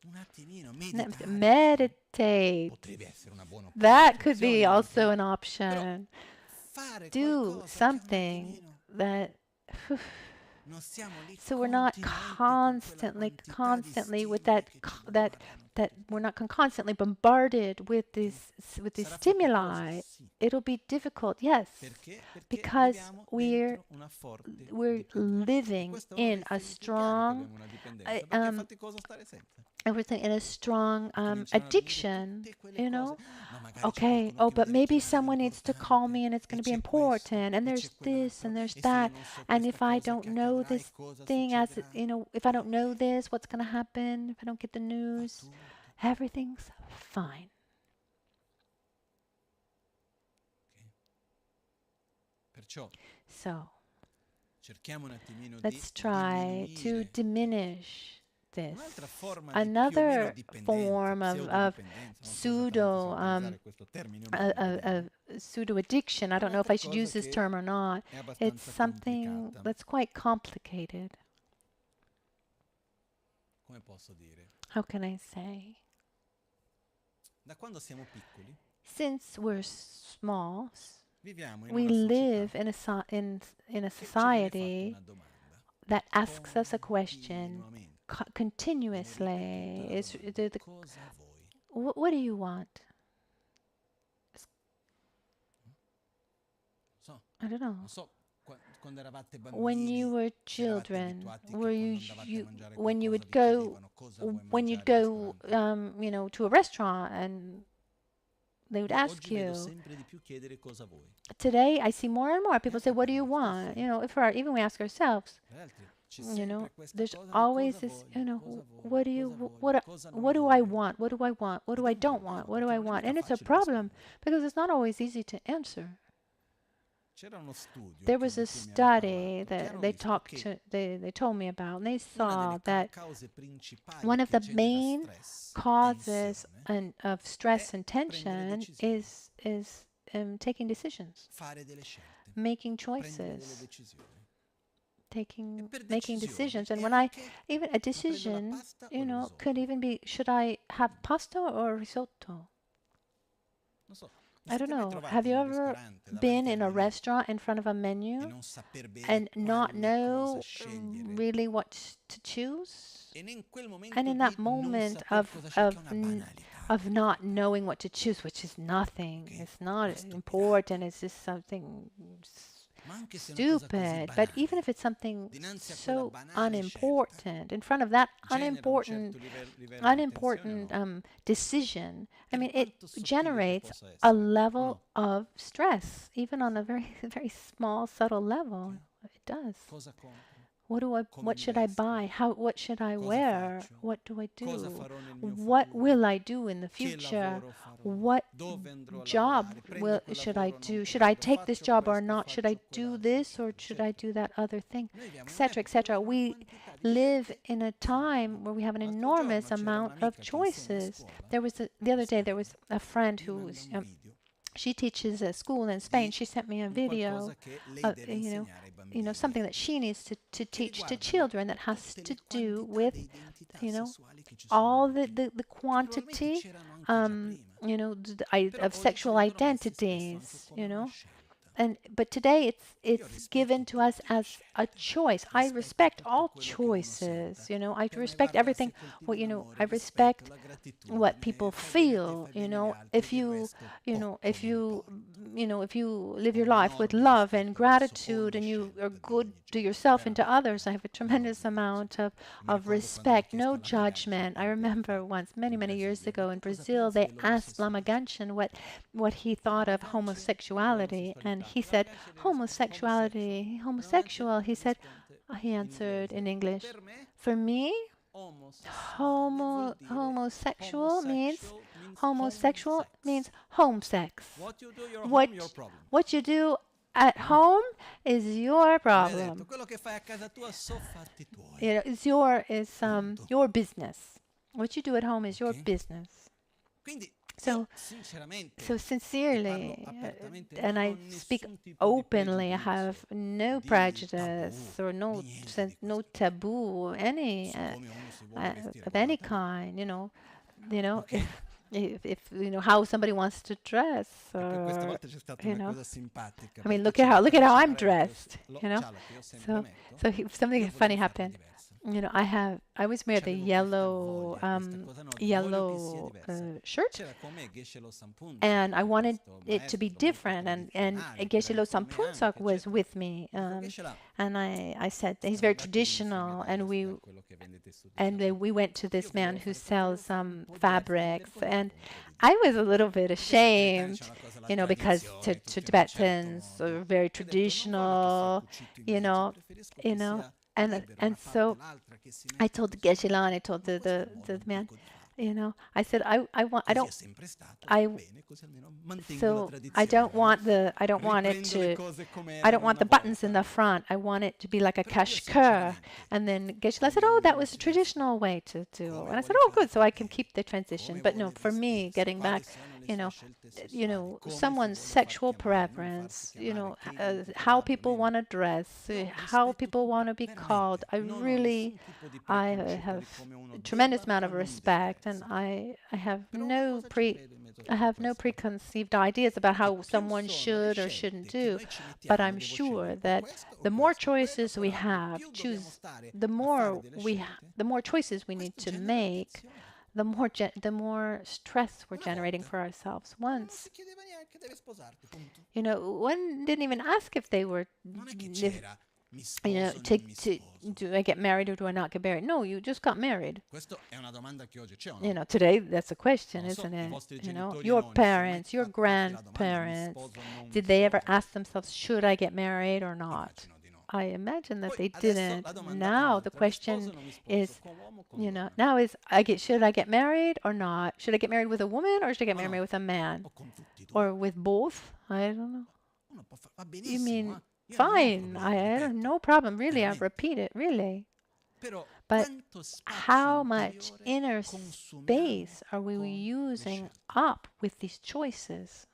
Speaker 1: un attimino, meditare.
Speaker 2: meditate.
Speaker 1: Potrebbe essere una buona
Speaker 2: That could be
Speaker 1: opzione anche,
Speaker 2: also
Speaker 1: eh?
Speaker 2: an
Speaker 1: Però
Speaker 2: option.
Speaker 1: fare
Speaker 2: Do
Speaker 1: qualcosa che un
Speaker 2: something
Speaker 1: attimino
Speaker 2: that
Speaker 1: non siamo lì
Speaker 2: so we're not
Speaker 1: continuamente con quella quantità di
Speaker 2: constantly with
Speaker 1: stimoli che ci bombardano
Speaker 2: that
Speaker 1: tutti i
Speaker 2: we're not
Speaker 1: giorni.
Speaker 2: constantly bombarded with
Speaker 1: Ok?
Speaker 2: these
Speaker 1: Sarà faticoso?
Speaker 2: stimuli.
Speaker 1: Sì.
Speaker 2: It'll be difficult, yes,
Speaker 1: Perché? Perché
Speaker 2: because
Speaker 1: viviamo
Speaker 2: we're
Speaker 1: dentro una forte
Speaker 2: we're
Speaker 1: dipendenza. E
Speaker 2: living
Speaker 1: questo è uno
Speaker 2: in
Speaker 1: dei
Speaker 2: a
Speaker 1: segni più chiari che
Speaker 2: strong
Speaker 1: abbiamo una
Speaker 2: uh,
Speaker 1: dipendenza, perché è
Speaker 2: um
Speaker 1: faticoso stare senza.
Speaker 2: everything in a strong
Speaker 1: E cominciano a venire
Speaker 2: addiction,
Speaker 1: tutte quelle
Speaker 2: you
Speaker 1: cose.
Speaker 2: know.
Speaker 1: Ma magari c'è
Speaker 2: Okay,
Speaker 1: qualcuno
Speaker 2: oh,
Speaker 1: che mi
Speaker 2: but
Speaker 1: deve
Speaker 2: maybe
Speaker 1: chiamare
Speaker 2: someone needs to call
Speaker 1: d'importante,
Speaker 2: me and it's going
Speaker 1: e
Speaker 2: to be
Speaker 1: c'è questo,
Speaker 2: important, and
Speaker 1: e c'è
Speaker 2: there's this
Speaker 1: quell'altro,
Speaker 2: and there's
Speaker 1: e se io
Speaker 2: that.
Speaker 1: non so
Speaker 2: And
Speaker 1: questa
Speaker 2: if I
Speaker 1: cosa
Speaker 2: don't
Speaker 1: che
Speaker 2: know
Speaker 1: accadrà
Speaker 2: this
Speaker 1: e cosa
Speaker 2: thing, as
Speaker 1: succederà.
Speaker 2: you know, if I don't know this, what's going to happen if I don't get the
Speaker 1: Va
Speaker 2: news?
Speaker 1: tutto bene.
Speaker 2: Everything's fine.
Speaker 1: Ok? Perciò
Speaker 2: So
Speaker 1: cerchiamo un attimino di
Speaker 2: let's try to
Speaker 1: diminuire
Speaker 2: diminish this.
Speaker 1: un'altra forma di più o meno
Speaker 2: Another
Speaker 1: dipendenza,
Speaker 2: form of
Speaker 1: pseudodipendenza, non so esattamente se
Speaker 2: pseudo
Speaker 1: utilizzare questo termine o meno, vediamo.
Speaker 2: pseudo addiction. I
Speaker 1: È
Speaker 2: don't know if I
Speaker 1: un'altra
Speaker 2: should use
Speaker 1: cosa
Speaker 2: this
Speaker 1: che
Speaker 2: term or not.
Speaker 1: è
Speaker 2: It's
Speaker 1: abbastanza
Speaker 2: something
Speaker 1: complicata.
Speaker 2: that's quite complicated.
Speaker 1: Come posso dire?
Speaker 2: How can I say?
Speaker 1: Da quando siamo piccoli
Speaker 2: Since we're small,
Speaker 1: viviamo in
Speaker 2: we
Speaker 1: una
Speaker 2: live
Speaker 1: società
Speaker 2: in a
Speaker 1: che ci viene fatta
Speaker 2: society
Speaker 1: una domanda
Speaker 2: that asks us a question
Speaker 1: continuamente. Viene
Speaker 2: continuously.
Speaker 1: ripetuta la
Speaker 2: It's
Speaker 1: domanda:
Speaker 2: the
Speaker 1: cosa vuoi?
Speaker 2: what do you want?
Speaker 1: Non so,
Speaker 2: I don't know.
Speaker 1: non so quando eravate
Speaker 2: When you
Speaker 1: bambini,
Speaker 2: were
Speaker 1: se eravate
Speaker 2: children,
Speaker 1: abituati che
Speaker 2: were
Speaker 1: quando andavate a mangiare
Speaker 2: when you
Speaker 1: qualcosa
Speaker 2: would
Speaker 1: vi
Speaker 2: go
Speaker 1: chiedevano cosa vuoi
Speaker 2: when you'd
Speaker 1: mangiare al
Speaker 2: go
Speaker 1: ristorante.
Speaker 2: you know, to a restaurant and they would
Speaker 1: Io
Speaker 2: ask
Speaker 1: oggi vedo
Speaker 2: you.
Speaker 1: sempre di più chiedere cosa vuoi.
Speaker 2: Today, I see more and more
Speaker 1: E
Speaker 2: people say,
Speaker 1: anche
Speaker 2: "What
Speaker 1: per
Speaker 2: do you
Speaker 1: noi stessi,
Speaker 2: want?" You know, if even we ask ourselves,
Speaker 1: per gli altri c'è
Speaker 2: you know,
Speaker 1: sempre questa
Speaker 2: there's
Speaker 1: cosa di
Speaker 2: always
Speaker 1: cosa
Speaker 2: this,
Speaker 1: voglio, cosa voglio,
Speaker 2: what do you,
Speaker 1: cosa voglio,
Speaker 2: what,
Speaker 1: cosa non
Speaker 2: what do I
Speaker 1: voglio.
Speaker 2: want? What do I want? What do
Speaker 1: Ed è
Speaker 2: I
Speaker 1: un
Speaker 2: don't want?
Speaker 1: problema
Speaker 2: What do
Speaker 1: perché
Speaker 2: I
Speaker 1: non è
Speaker 2: want?
Speaker 1: mica
Speaker 2: And it's a
Speaker 1: facile
Speaker 2: problem
Speaker 1: rispondere.
Speaker 2: because it's not always easy to answer.
Speaker 1: C'era uno studio
Speaker 2: There was
Speaker 1: di
Speaker 2: a
Speaker 1: cui mi hanno
Speaker 2: study
Speaker 1: parlato che
Speaker 2: that
Speaker 1: hanno
Speaker 2: they
Speaker 1: visto
Speaker 2: talked
Speaker 1: che
Speaker 2: to, they told me about, and they
Speaker 1: una
Speaker 2: saw
Speaker 1: delle
Speaker 2: that
Speaker 1: cause principali
Speaker 2: one of
Speaker 1: che
Speaker 2: the
Speaker 1: genera
Speaker 2: main
Speaker 1: stress,
Speaker 2: causes
Speaker 1: tensione,
Speaker 2: of
Speaker 1: è
Speaker 2: stress and
Speaker 1: prendere
Speaker 2: tension
Speaker 1: decisioni,
Speaker 2: is taking decisions,
Speaker 1: fare delle scelte,
Speaker 2: making
Speaker 1: prendere delle
Speaker 2: choices,
Speaker 1: decisioni. E per
Speaker 2: making
Speaker 1: decisione
Speaker 2: decisions. And
Speaker 1: è
Speaker 2: when I
Speaker 1: anche
Speaker 2: even a
Speaker 1: ma prendo la
Speaker 2: decision,
Speaker 1: pasta o
Speaker 2: you
Speaker 1: il
Speaker 2: know, could
Speaker 1: risotto?
Speaker 2: even be, should I have pasta or risotto?
Speaker 1: Non so, vi
Speaker 2: I don't
Speaker 1: siete mai
Speaker 2: know. Have
Speaker 1: trovati
Speaker 2: you
Speaker 1: in un
Speaker 2: ever
Speaker 1: ristorante
Speaker 2: been
Speaker 1: davanti al
Speaker 2: in a
Speaker 1: menù
Speaker 2: restaurant in front of a
Speaker 1: e
Speaker 2: menu
Speaker 1: non saper bene
Speaker 2: and not
Speaker 1: quale cosa
Speaker 2: know
Speaker 1: scegliere?
Speaker 2: really what to choose?
Speaker 1: E in quel
Speaker 2: And
Speaker 1: momento
Speaker 2: in
Speaker 1: di
Speaker 2: that
Speaker 1: non
Speaker 2: moment
Speaker 1: saper cosa scegliere, che è una banalità,
Speaker 2: of not knowing what to choose, which is nothing,
Speaker 1: ok?
Speaker 2: it's not
Speaker 1: Una stupidaggine.
Speaker 2: important, it's just something
Speaker 1: Ma anche se è una cosa così
Speaker 2: stupid. But even
Speaker 1: banale,
Speaker 2: if it's something
Speaker 1: dinanzi a quella
Speaker 2: so
Speaker 1: banale scelta,
Speaker 2: unimportant, in front of that
Speaker 1: genera un certo livello di tensione o
Speaker 2: unimportant
Speaker 1: no?
Speaker 2: decision, I
Speaker 1: Per
Speaker 2: mean, it
Speaker 1: quanto sottile che
Speaker 2: generates
Speaker 1: possa
Speaker 2: a
Speaker 1: essere, o
Speaker 2: level
Speaker 1: no?
Speaker 2: of stress, even on a very, very small, subtle
Speaker 1: Ok?
Speaker 2: level. It does.
Speaker 1: Cosa compro? Come
Speaker 2: What
Speaker 1: mi
Speaker 2: should I
Speaker 1: vesto?
Speaker 2: buy? What should I
Speaker 1: Cosa
Speaker 2: wear?
Speaker 1: faccio?
Speaker 2: What do I
Speaker 1: Cosa
Speaker 2: do?
Speaker 1: farò nel mio
Speaker 2: What
Speaker 1: futuro?
Speaker 2: will I do in the
Speaker 1: Che
Speaker 2: future?
Speaker 1: lavoro farò?
Speaker 2: What
Speaker 1: Dove andrò a
Speaker 2: job
Speaker 1: lavorare? Prendo quel
Speaker 2: should I
Speaker 1: lavoro o non
Speaker 2: do? Should I
Speaker 1: prendo?
Speaker 2: take this
Speaker 1: Faccio
Speaker 2: job or
Speaker 1: questo,
Speaker 2: not? Should I
Speaker 1: faccio
Speaker 2: do
Speaker 1: quell'altro,
Speaker 2: this or
Speaker 1: eccetera,
Speaker 2: should I
Speaker 1: eccetera.
Speaker 2: do that other thing?
Speaker 1: Noi viviamo in
Speaker 2: Etc.
Speaker 1: un'epoca dove
Speaker 2: etc.
Speaker 1: una
Speaker 2: We
Speaker 1: quantità di
Speaker 2: live
Speaker 1: scelte
Speaker 2: in a
Speaker 1: enorme.
Speaker 2: time where we have an
Speaker 1: L'altro
Speaker 2: enormous
Speaker 1: giorno c'era
Speaker 2: amount of
Speaker 1: un'amica che insegna a
Speaker 2: choices.
Speaker 1: scuola
Speaker 2: The
Speaker 1: in
Speaker 2: other day there
Speaker 1: Spagna
Speaker 2: was a friend
Speaker 1: e mi
Speaker 2: who
Speaker 1: manda
Speaker 2: was
Speaker 1: un video
Speaker 2: she teaches a school in Spain.
Speaker 1: di
Speaker 2: She sent me a
Speaker 1: un
Speaker 2: video
Speaker 1: qualcosa che lei
Speaker 2: of
Speaker 1: deve insegnare ai
Speaker 2: something
Speaker 1: bambini
Speaker 2: that she needs to
Speaker 1: che
Speaker 2: teach to
Speaker 1: riguardano
Speaker 2: children that has
Speaker 1: tutte
Speaker 2: to
Speaker 1: le
Speaker 2: do
Speaker 1: quantità
Speaker 2: with
Speaker 1: di identità
Speaker 2: you know
Speaker 1: sessuali che ci sono
Speaker 2: all
Speaker 1: oggi,
Speaker 2: the
Speaker 1: che probabilmente
Speaker 2: quantity
Speaker 1: c'erano
Speaker 2: you know, of sexual identities, you know. And but today it's given to us as a choice. I respect all choices, you know. I respect everything. What you know, I respect what people feel, you know. If you, you know, if you, you know, if you live your life with love and gratitude and you are good to yourself and to others, I have a tremendous amount of respect, no judgment. I remember once, many years ago in Brazil, they asked Lama Gangchen what he thought of homosexuality, and he said, homosexuality, homosexual. He answered in English, for me, homosexual means home sex. What what you do at home is your problem. You know, your business. What you do at home is your business. So, so sincerely, and I speak openly, I have no prejudice or no taboo, any of any kind. If you know how somebody wants to dress, or you know, I mean, look at how I'm dressed. You know, so something funny happened. You know, I was wearing the yellow shirt, and I wanted it to be different. And Geshe-lo Sampunsak was with me, and I said he's very traditional, and we went to this man who sells fabrics, and I was a little bit ashamed, you know, because to Tibetans are very traditional, you know, you know. And so I told the Geshe-la, and I told the man, you know, I said I don't want the buttons in the front. I want it to be like a kashkar. And then Geshe-la said, oh, that was a traditional way to do. And I said, oh, good, so I can keep the transition. But no, for me, getting back, you know, someone's sexual preference, you know, how people want to dress, how people want to be called. I have a tremendous amount of respect, and I have no preconceived ideas about how someone should or shouldn't do. But I'm sure that the more choices we have, the more choices we need to make, the more stress we're generating for ourselves. Once, you know, one didn't even ask if they were, you know, do I get married or do I not get married? No, you just got married. You know, today that's a question, isn't it? You know, your parents, your grandparents, did they ever ask themselves, should I get married or not? I imagine that they didn't. Now the question is, you know, should I get married or not? Should I get married with a woman or should I get married with a man? Or with both? I don't know. You mean, fine, I have no problem, really, I repeat it, really. But how much inner space are we using up with these choices?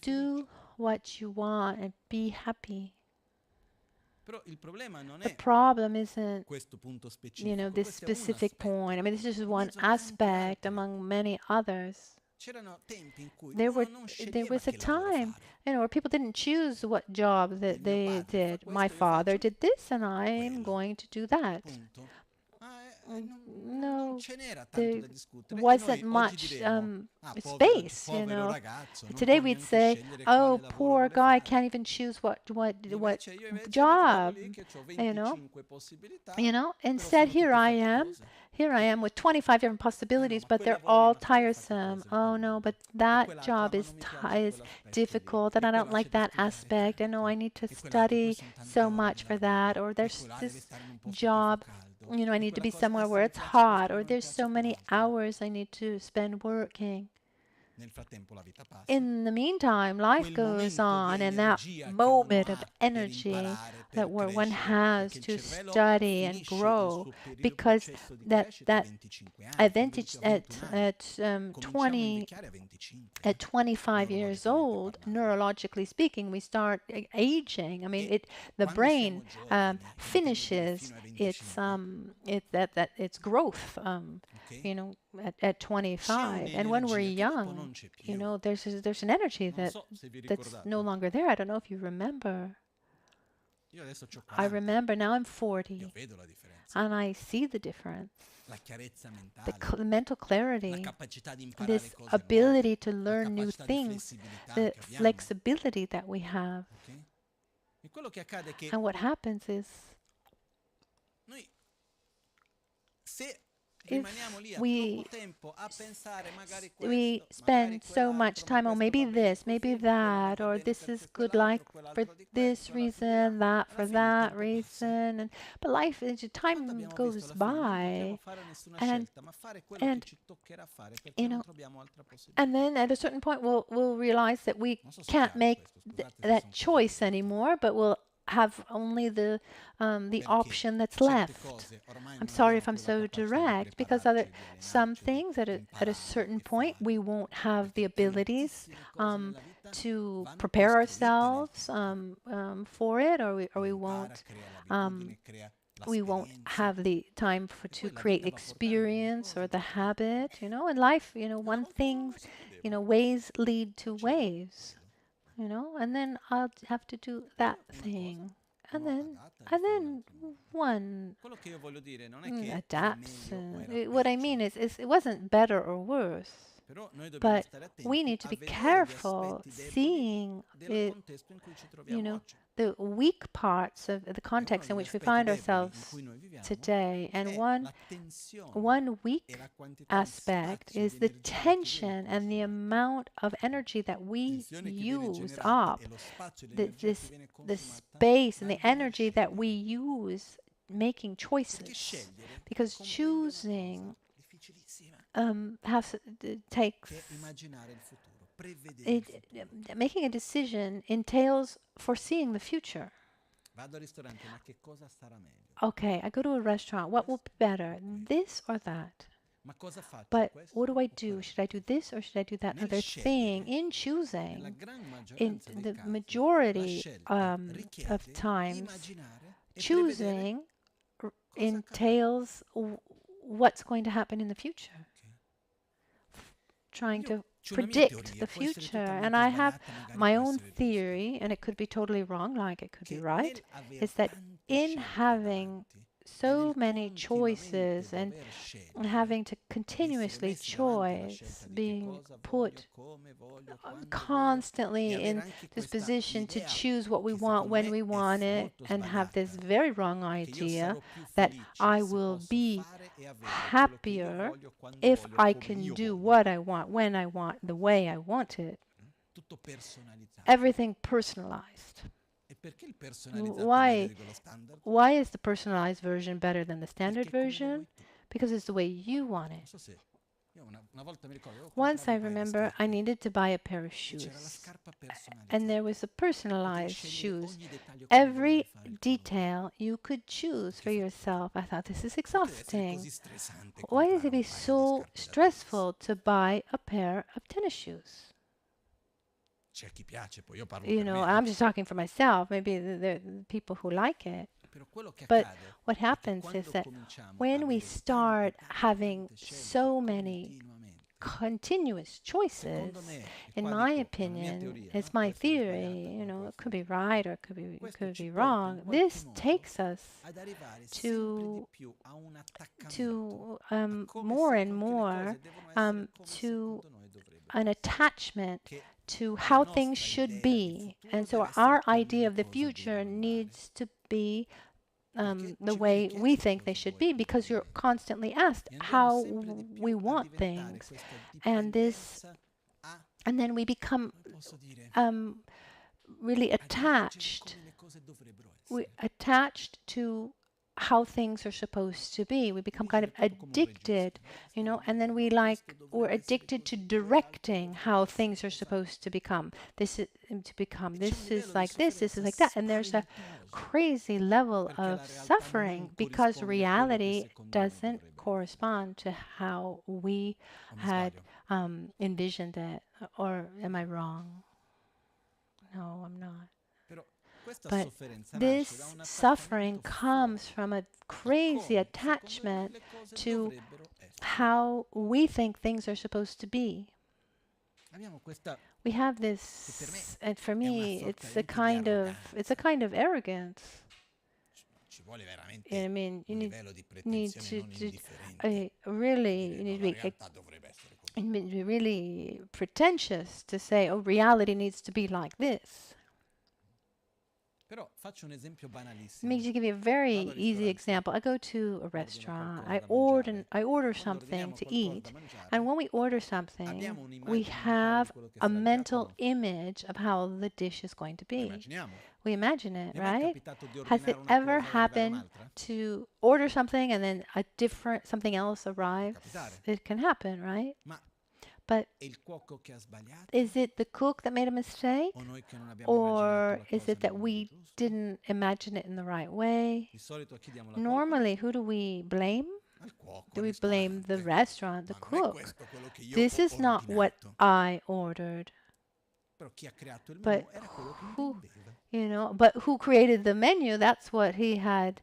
Speaker 2: Do what you want and be happy. The problem isn't, you know, this specific point. I mean, this is just one aspect among many others. There was a time, you know, where people didn't choose what job that they did. My father did this, and I'm going to do that. No, there wasn't much space, you know. Today we'd say, "Oh, poor guy can't even choose what job," you know. You know. Instead, here I am with 25 different possibilities, but they're all tiresome. Oh no, but that job is difficult, and I don't like that aspect. I know I need to study so much for that, or there's this job. You know, I need to be somewhere where it's hot, or there's so many hours I need to spend working. In the meantime, life goes on, and that moment of energy that where one has to study and grow, because that advantage at 25 years old, neurologically speaking, we start aging. I mean, the brain finishes its growth. At 25, and when we're young, there's an energy that's no longer there. I don't know if you remember. I remember now I'm 40, and I see the difference. The mental clarity, this ability to learn new things, the flexibility that we have. And what happens is if we spend so much time on maybe this, maybe that, or this is good life for this reason, that for that reason, but life, time goes by, and and then at a certain point we'll realize that we can't make that choice anymore, but we'll have only the option that's left. I'm sorry if I'm so direct, because some things at a certain point we won't have the abilities to prepare ourselves for it, or we won't have the time to create experience or the habit. In life, one thing, ways lead to ways. And then I'll have to do that thing. And then one adapts. What I mean is it wasn't better or worse, but we need to be careful seeing it, the weak parts of the context in which we find ourselves today. And one weak aspect is the tension and the amount of energy that we use up, the space and the energy that we use making choices, because choosing takes making a decision entails foreseeing the future. Okay, I go to a restaurant. What will be better, this or that? But what do I do? Should I do this or should I do that other thing? In choosing, in the majority of times, choosing entails what's going to happen in the future. Trying to predict the future. And I have my own theory, and it could be totally wrong, like it could be right, is that in having so many choices and having to continuously choose, being put constantly in this position to choose what we want when we want it, and have this very wrong idea that I will be happier if I can do what I want, when I want, the way I want it. Everything personalized. Why is the personalized version better than the standard version? Because it's the way you want it. Once I remember I needed to buy a pair of shoes, and there was a personalized shoes. Every detail you could choose for yourself. I thought, this is exhausting. Why does it be so stressful to buy a pair of tennis shoes? I'm just talking for myself. Maybe there are people who like it. But what happens is that when we start having so many continuous choices, in my opinion, it's my theory, it could be right or it could be wrong. This takes us to more and more to an attachment to how things should be. And so our idea of the future needs to be the way we think they should be, because you're constantly asked how we want things. And then we become really attached. We're attached to how things are supposed to be. We become kind of addicted, and then we're addicted to directing how things are supposed to become. This is like this is like that. And there's a crazy level of suffering because reality doesn't correspond to how we had envisioned it. Or am I wrong? No, I'm not. But this suffering comes from a crazy attachment to how we think things are supposed to be. We have this, and for me, it's a kind of arrogance. I mean, need really, you need to be really pretentious to say, oh, reality needs to be like this. Let me just give you a very easy example. I go to a restaurant. I order something to eat, and when we order something, we have a mental image of how the dish is going to be. We imagine it, right? Has it ever happened to order something and then something else arrives? It can happen, right? But is it the cook that made a mistake? Or is it that we didn't imagine it in the right way? Normally, who do we blame? Do we blame the restaurant, the cook? This is not what I ordered. But who created the menu? That's what he had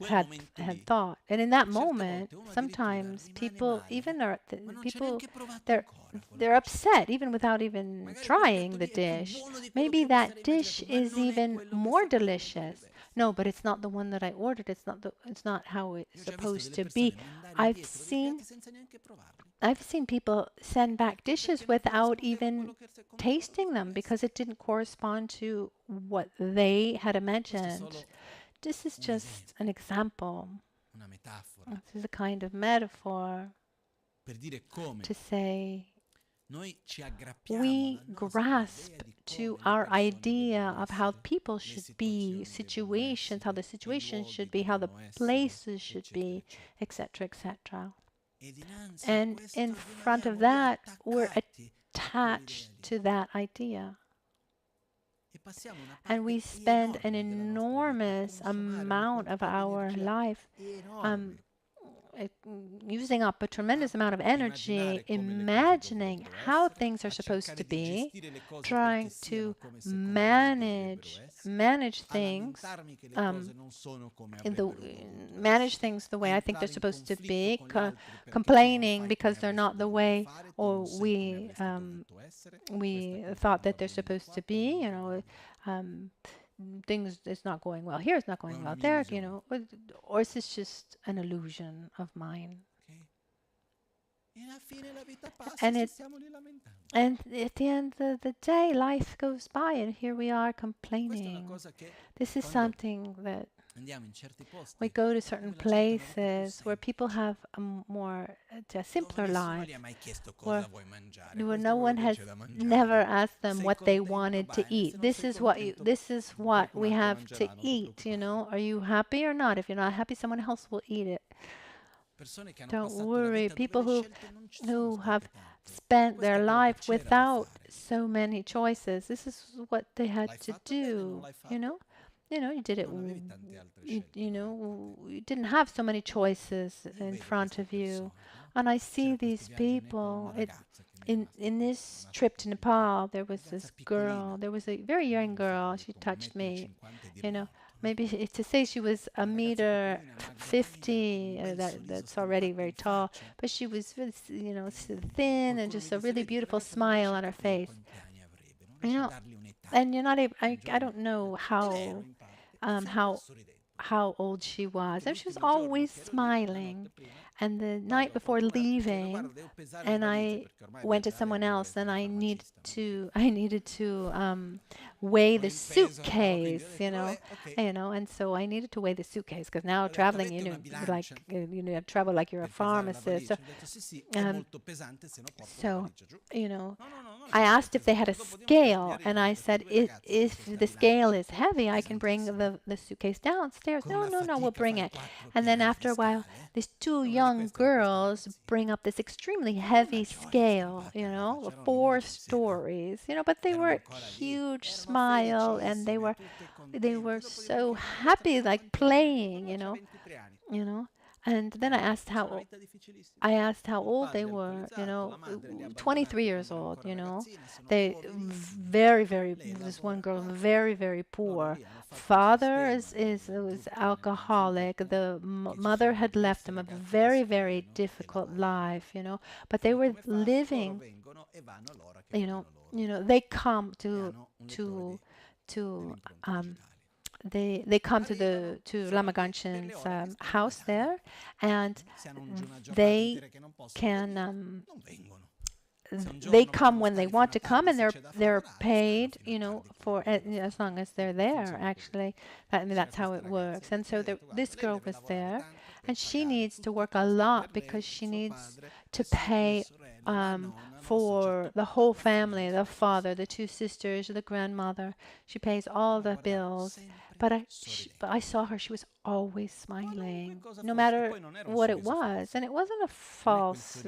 Speaker 2: had thought. And in that moment, sometimes people they're upset even without even trying the dish. Maybe that dish is even more delicious. No, but it's not the one that I ordered. It's not how it's supposed to be. I've seen people send back dishes without even tasting them because it didn't correspond to what they had imagined. This is just an example. This is a kind of metaphor to say we grasp to our idea of how people should be, situations, how the situations should be, how the places should be, etc., etc. And in front of that, we're attached to that idea. And we spend an enormous amount of our life using up a tremendous amount of energy imagining how things are supposed to be, trying to manage things manage things the way I think they're supposed to be, complaining because they're not the way or we thought that they're supposed to be. Things it's not going well here, it's not going well there, or is this just an illusion of mine? And at the end of the day, life goes by, and here we are complaining. This is something that we go to certain places where people have a simpler life, where no one has never asked them what they wanted to eat. This is what we have to eat. Are you happy or not? If you're not happy, someone else will eat it. Don't worry. People who have spent their life without so many choices. This is what they had to do. You did it. You didn't have so many choices in front of you. And I see these people. In this trip to Nepal, there was this girl. There was a very young girl. She touched me. Maybe to say she was 1.50 meters, that's already very tall. But she was really, thin and just a really beautiful smile on her face. And you're not able. I don't know how how old she was, and she was always smiling. And the night before leaving, and I went to someone else, and I needed to weigh the suitcase, and so I needed to weigh the suitcase because now traveling, like you have travel like you're a pharmacist. Um, so, you know, I asked if they had a scale, and I said, if the scale is heavy, I can bring the suitcase downstairs. No, no, no, we'll bring it. And then after a while, these two young girls bring up this extremely heavy scale, 4 stories, but they were huge smile, and they were so happy, like playing, you know. And then I asked how old they were, 23 years old, They very, very, this one girl, very, very poor. Father was alcoholic. The mother had left them a very, very difficult life, But they were living, they come to they come to Lama Gangchen's house there, and they can they come when they want to come, and they're paid, for as long as they're there. Actually, that's how it works. And so this girl was there, and she needs to work a lot because she needs to pay for the whole family, the father, the 2 sisters, the grandmother. She pays all the bills. But I saw her, she was always smiling, no matter what it was. And it wasn't a false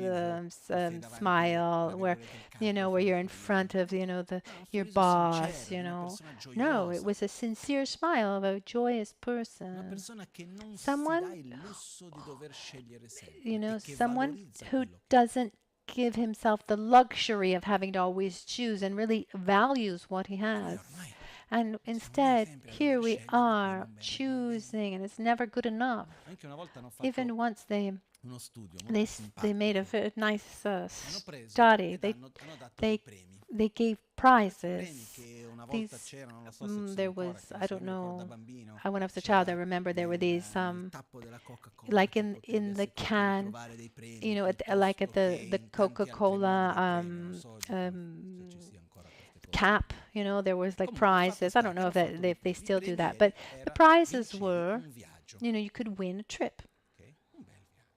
Speaker 2: smile where you're in front of, your boss, No, it was a sincere smile of a joyous person. Someone who doesn't give himself the luxury of having to always choose and really values what he has. And instead, here we are choosing, and it's never good enough. Even once they made a very nice study. They gave prizes. There was, I don't know, when I was a child, I remember there were these like in the can, like at the Coca-Cola cap, there was like prizes. I don't know if they still do that, but the prizes were, you could win a trip.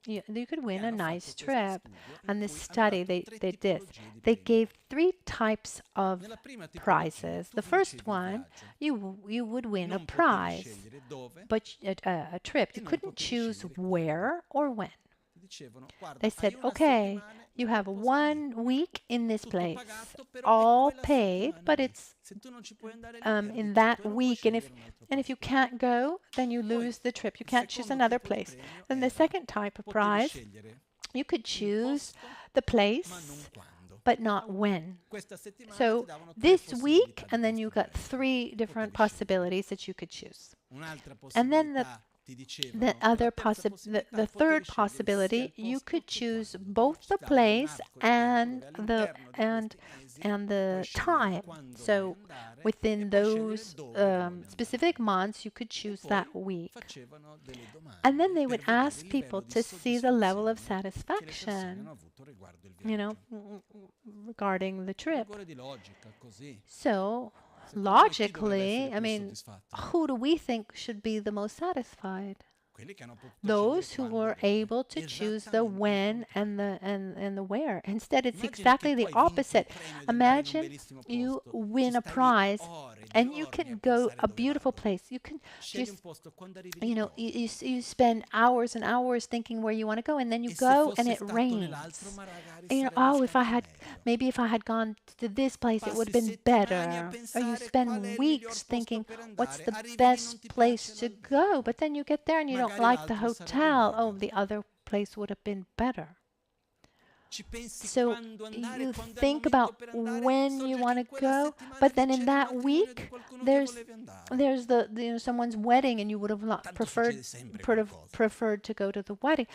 Speaker 2: You could win a nice trip. And this study, they did. They gave 3 types of prizes. The first one, you would win a prize, but a trip. You couldn't choose where or when. They said, okay, you have 1 week in this place, all paid, but it's in that week. And if you can't go, then you lose the trip. You can't choose another place. Then the second type of prize, you could choose the place, but not when. So this week, and then you got 3 different possibilities that you could choose. And then the third possibility, you could choose both the place and the time. So within those specific months, you could choose that week. And then they would ask people to see the level of satisfaction, regarding the trip. So logically, who do we think should be the most satisfied? Those who were able to choose the when and the where. Instead, it's exactly the opposite. Imagine you win a prize and you can go a beautiful place. You can just, you spend hours and hours thinking where you want to go, and then you go and it rains. Oh, if I had gone to this place, it would have been better. Or you spend weeks thinking, what's the best place to go? But then you get there and you don't like the hotel. Oh, the other place would have been better. So you think about when you want to go, but then in that week, there's someone's wedding, and you would have preferred to go to the wedding.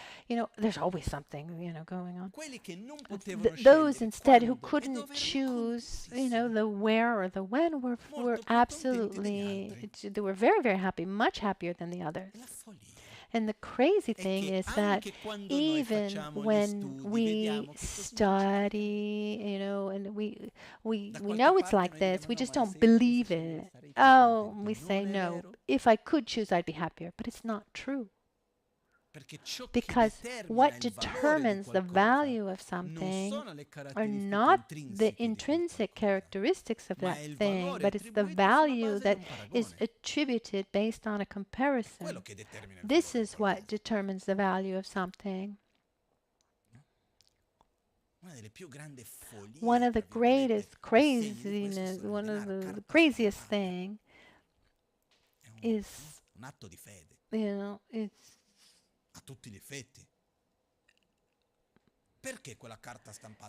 Speaker 2: There's always something going on. Those instead who couldn't choose, the where or the when were absolutely, they were very, very happy, much happier than the others. And the crazy thing is that even when we study, and we know it's like this, we just don't believe it. Oh, we say no. If I could choose, I'd be happier. But it's not true. Because what determines the value of something are not the intrinsic characteristics of that thing, but it's the value that is attributed based on a comparison. This is what determines the value of something. One of the greatest craziness, one of the craziest thing is, it's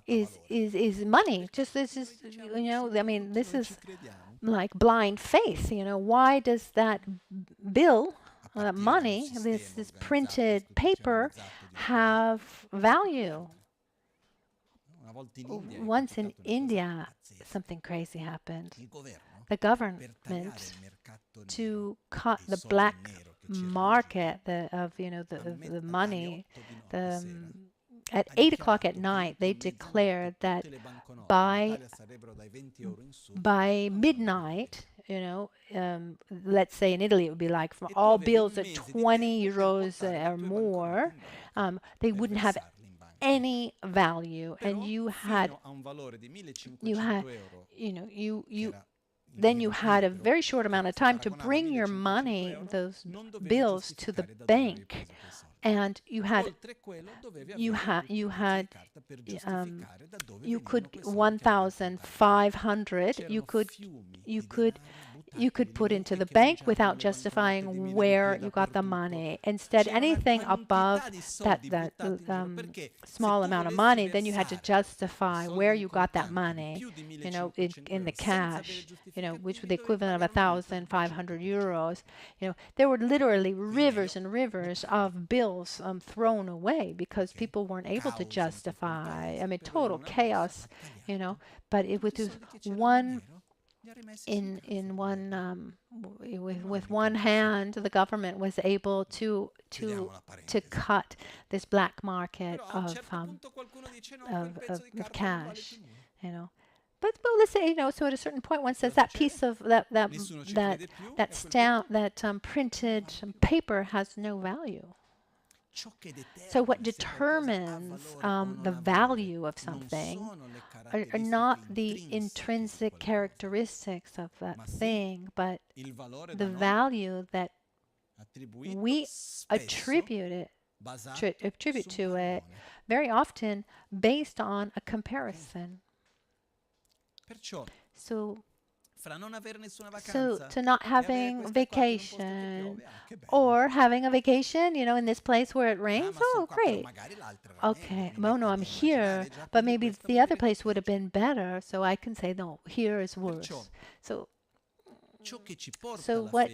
Speaker 2: is money. Just this is, I mean, this is like blind faith. Why does that bill, money, this printed paper, have value? Once in India, something crazy happened. The government, to cut the black market of the money, at 8 o'clock at night, they declared that by midnight, let's say in Italy, it would be like for all bills at 20 euros or more, they wouldn't have any value, and then you had a very short amount of time to bring your money, those bills, to the bank, and you could 1,500 you could put into the bank without justifying where you got the money. Instead, anything above that small amount of money, then you had to justify where you got that money, in the cash, which was the equivalent of 1,500 euros. There were literally rivers and rivers of bills thrown away because people weren't able to justify. I mean, total chaos, but it was just one. With one hand, the government was able to cut this black market of cash, But let's say, so at a certain point, one says that piece of that printed paper has no value. So what determines the value of something are not the intrinsic characteristics of that thing, but the value that we attribute to it, very often based on a comparison. So to not having vacation, or having a vacation, in this place where it rains, oh, great. Okay, well, no, I'm here, but maybe the other place would have been better, so I can say, no, here is worse. So what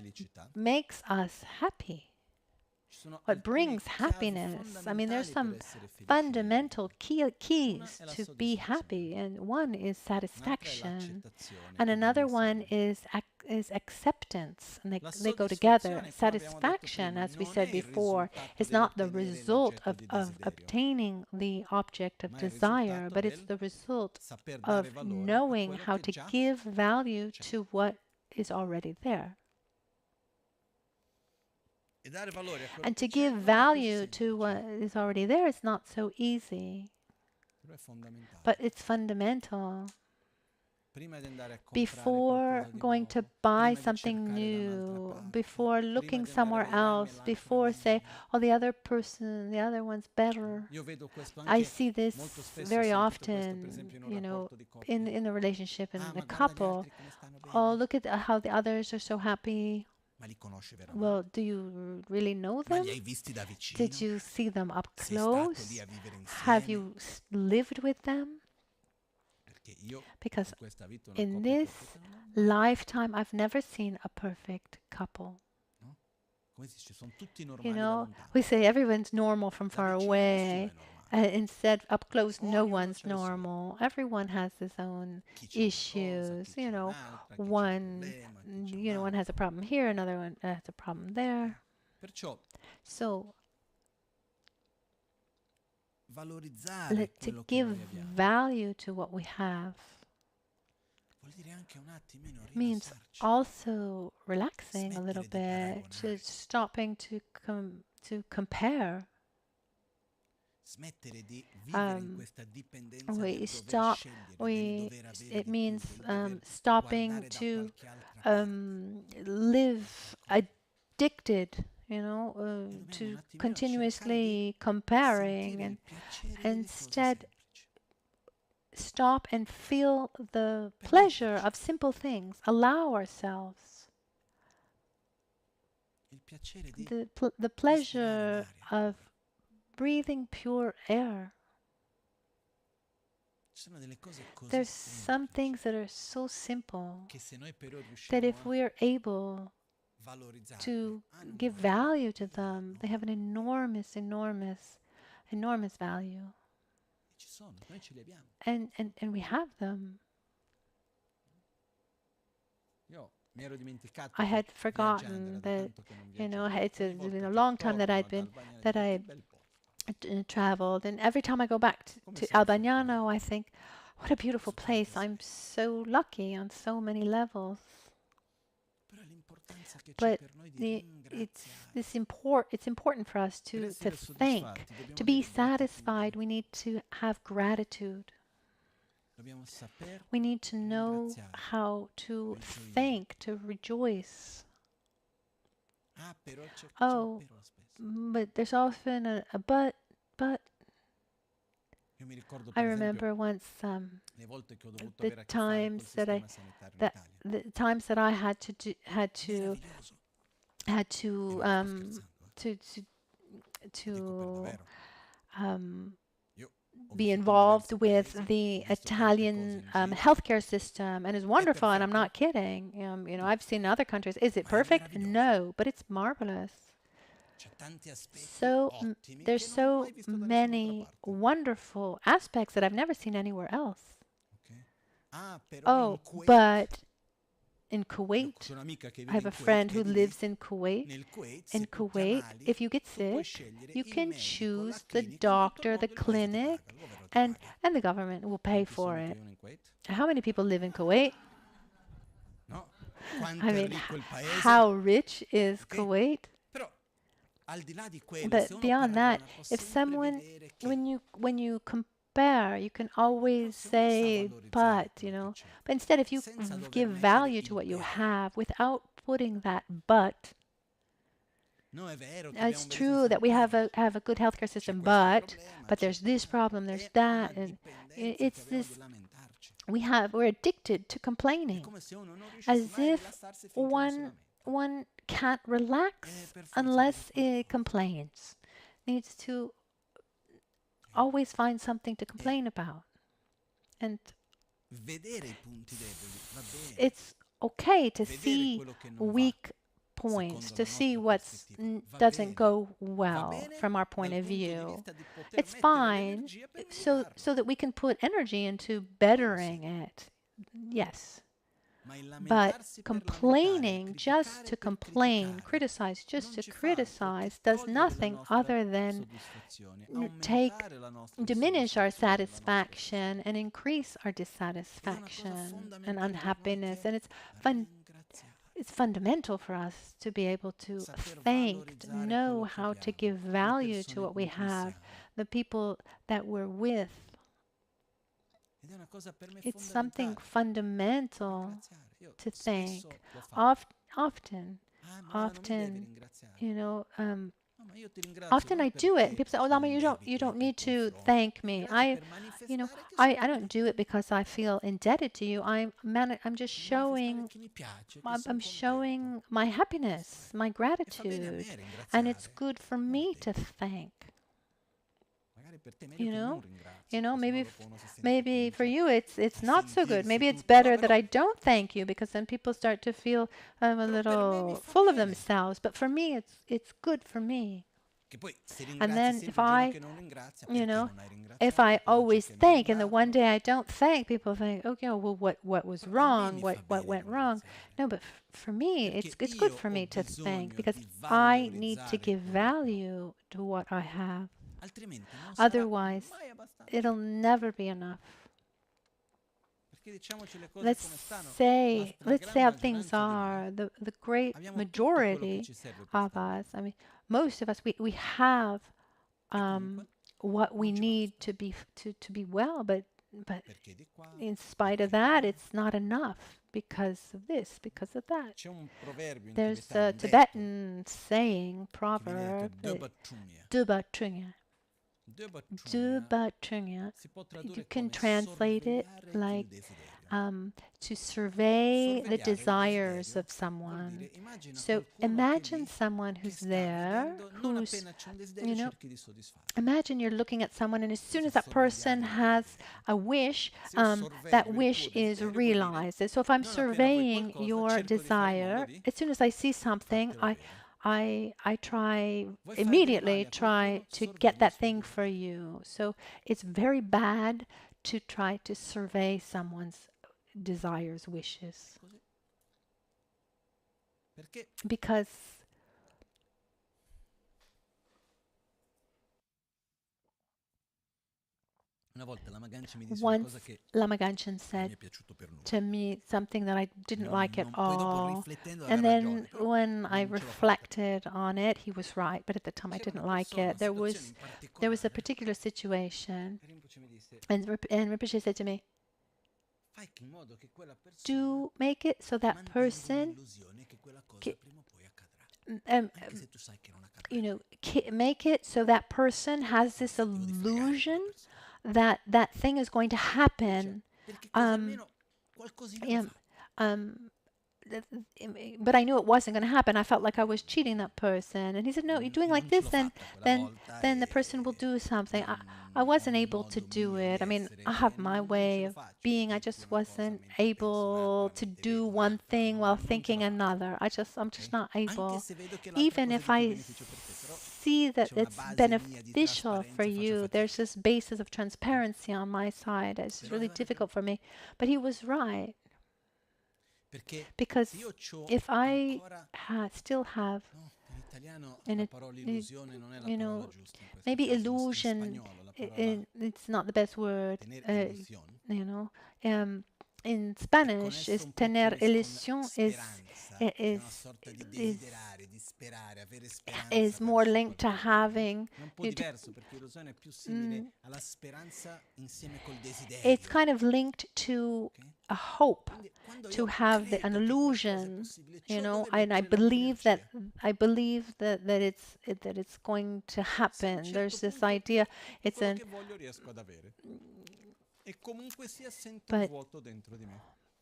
Speaker 2: makes us happy? What brings happiness? I mean, there's some fundamental keys to be happy, and one is satisfaction, and another one is acceptance, and they go together. Satisfaction, as we said before, is not the result of obtaining the object of desire, but it's the result of knowing how to give value to what is already there. And to give value to what is already there is not so easy, but it's fundamental. Before going to buy something new, before looking somewhere else, before say, oh, the other one's better. I see this very often, in the relationship, in the couple. Oh, look at how the others are so happy. Well, do you really know them? Did you see them up close? Have you lived with them? Because in this lifetime, I've never seen a perfect couple. You know, we say everyone's normal from far away. Instead, up close, no one's normal. Everyone has his own issues. One has a problem here, another one has a problem there. So, to give value to what we have means also relaxing a little bit, to stopping to compare. We stop. It means stopping to live addicted. To continuously comparing, and instead stop and feel the pleasure of simple things. Allow ourselves the pleasure of breathing pure air. There's some things that are so simple that if we are able to give value to them, they have an enormous, enormous, enormous value. And we have them. I had forgotten that, it's been a long time that I traveled, and every time I go back to Albagnano, I think, what a beautiful place. I'm so lucky on so many levels. But it's important for us to think. To be satisfied, we need to have gratitude. We need to know how to thank, to rejoice. Oh, but there's often a but. I remember once the times that I had to be involved with the Italian healthcare system, and it's wonderful, and I'm not kidding. I've seen other countries. Is it perfect? No, but it's marvelous. There's so many wonderful aspects that I've never seen anywhere else. Oh, but in Kuwait, I have a friend who lives in Kuwait. In Kuwait, if you get sick, you can choose the doctor, the clinic, and the government will pay for it. How many people live in Kuwait? I mean, how rich is Kuwait? But beyond that, if someone, when you compare, you can always say, but instead, if you give value to what you have without putting that but, it's true that we have a good healthcare system, but there's this problem, there's that, and it's this. We're addicted to complaining, as if one can't relax unless it complains. Needs to always find something to complain about. And it's okay to see weak points, to see what doesn't go well from our point of view. It's fine, so that we can put energy into bettering it. Yes. But complaining just to complain, criticize just to criticize, does nothing other than diminish our satisfaction and increase our dissatisfaction and unhappiness. And it's fundamental for us to be able to thank, to know how to give value to what we have, the people that we're with. It's something fundamental to thank. Often, Often I do it, and people say, "Oh, Lama, you don't need to thank me." I don't do it because I feel indebted to you. I'm just showing I'm showing my happiness, my gratitude, and it's good for me to thank. You know, maybe for you it's not so good. Maybe it's better that I don't thank you because then people start to feel a little full of themselves. But for me, it's good for me. And then you know, if I always thank and the one day I don't thank, people think, okay, well, what was wrong? What went wrong? No, but for me, it's good for me to thank because I need to give value to what I have. Otherwise, it'll never be enough. Let's say how things are. The great majority of us, I mean, most of us, we have what we need to be well, but in spite of that, it's not enough because of this, because of that. There's a Tibetan saying, proverb, "Duba Trungya." Duba. You can translate it like to survey the desires of someone. So imagine someone who's there, imagine you're looking at someone, and as soon as that person has a wish, that wish is realized. So if I'm surveying your desire, as soon as I see something, I immediately try to get that thing for you. So it's very bad to try to survey someone's desires, wishes. Because once Lama Gangchen said to me something that I didn't like at all. And then when I reflected on it, he was right. But at the time, I didn't like it. There was a particular situation, and Rinpoche said to me, "Do make it so that person, make it so that person has this illusion that that thing is going to happen." Yeah, but I knew it wasn't going to happen. I felt like I was cheating that person. And he said, "No, you're doing like this, then the person will do something." I wasn't able to do it. I mean, I have my way of being. I just wasn't able to do one thing while thinking another. I'm just not able. Even if I see that it's beneficial for you, there's this basis of transparency on my side. It's really difficult for me. But he was right. Because if I still have, in it, maybe illusion, it's not the best word, in Spanish, is tener ilusión is more linked to having. It's kind of linked to a hope, to have an illusion, and I believe that it's going to happen. There's this idea.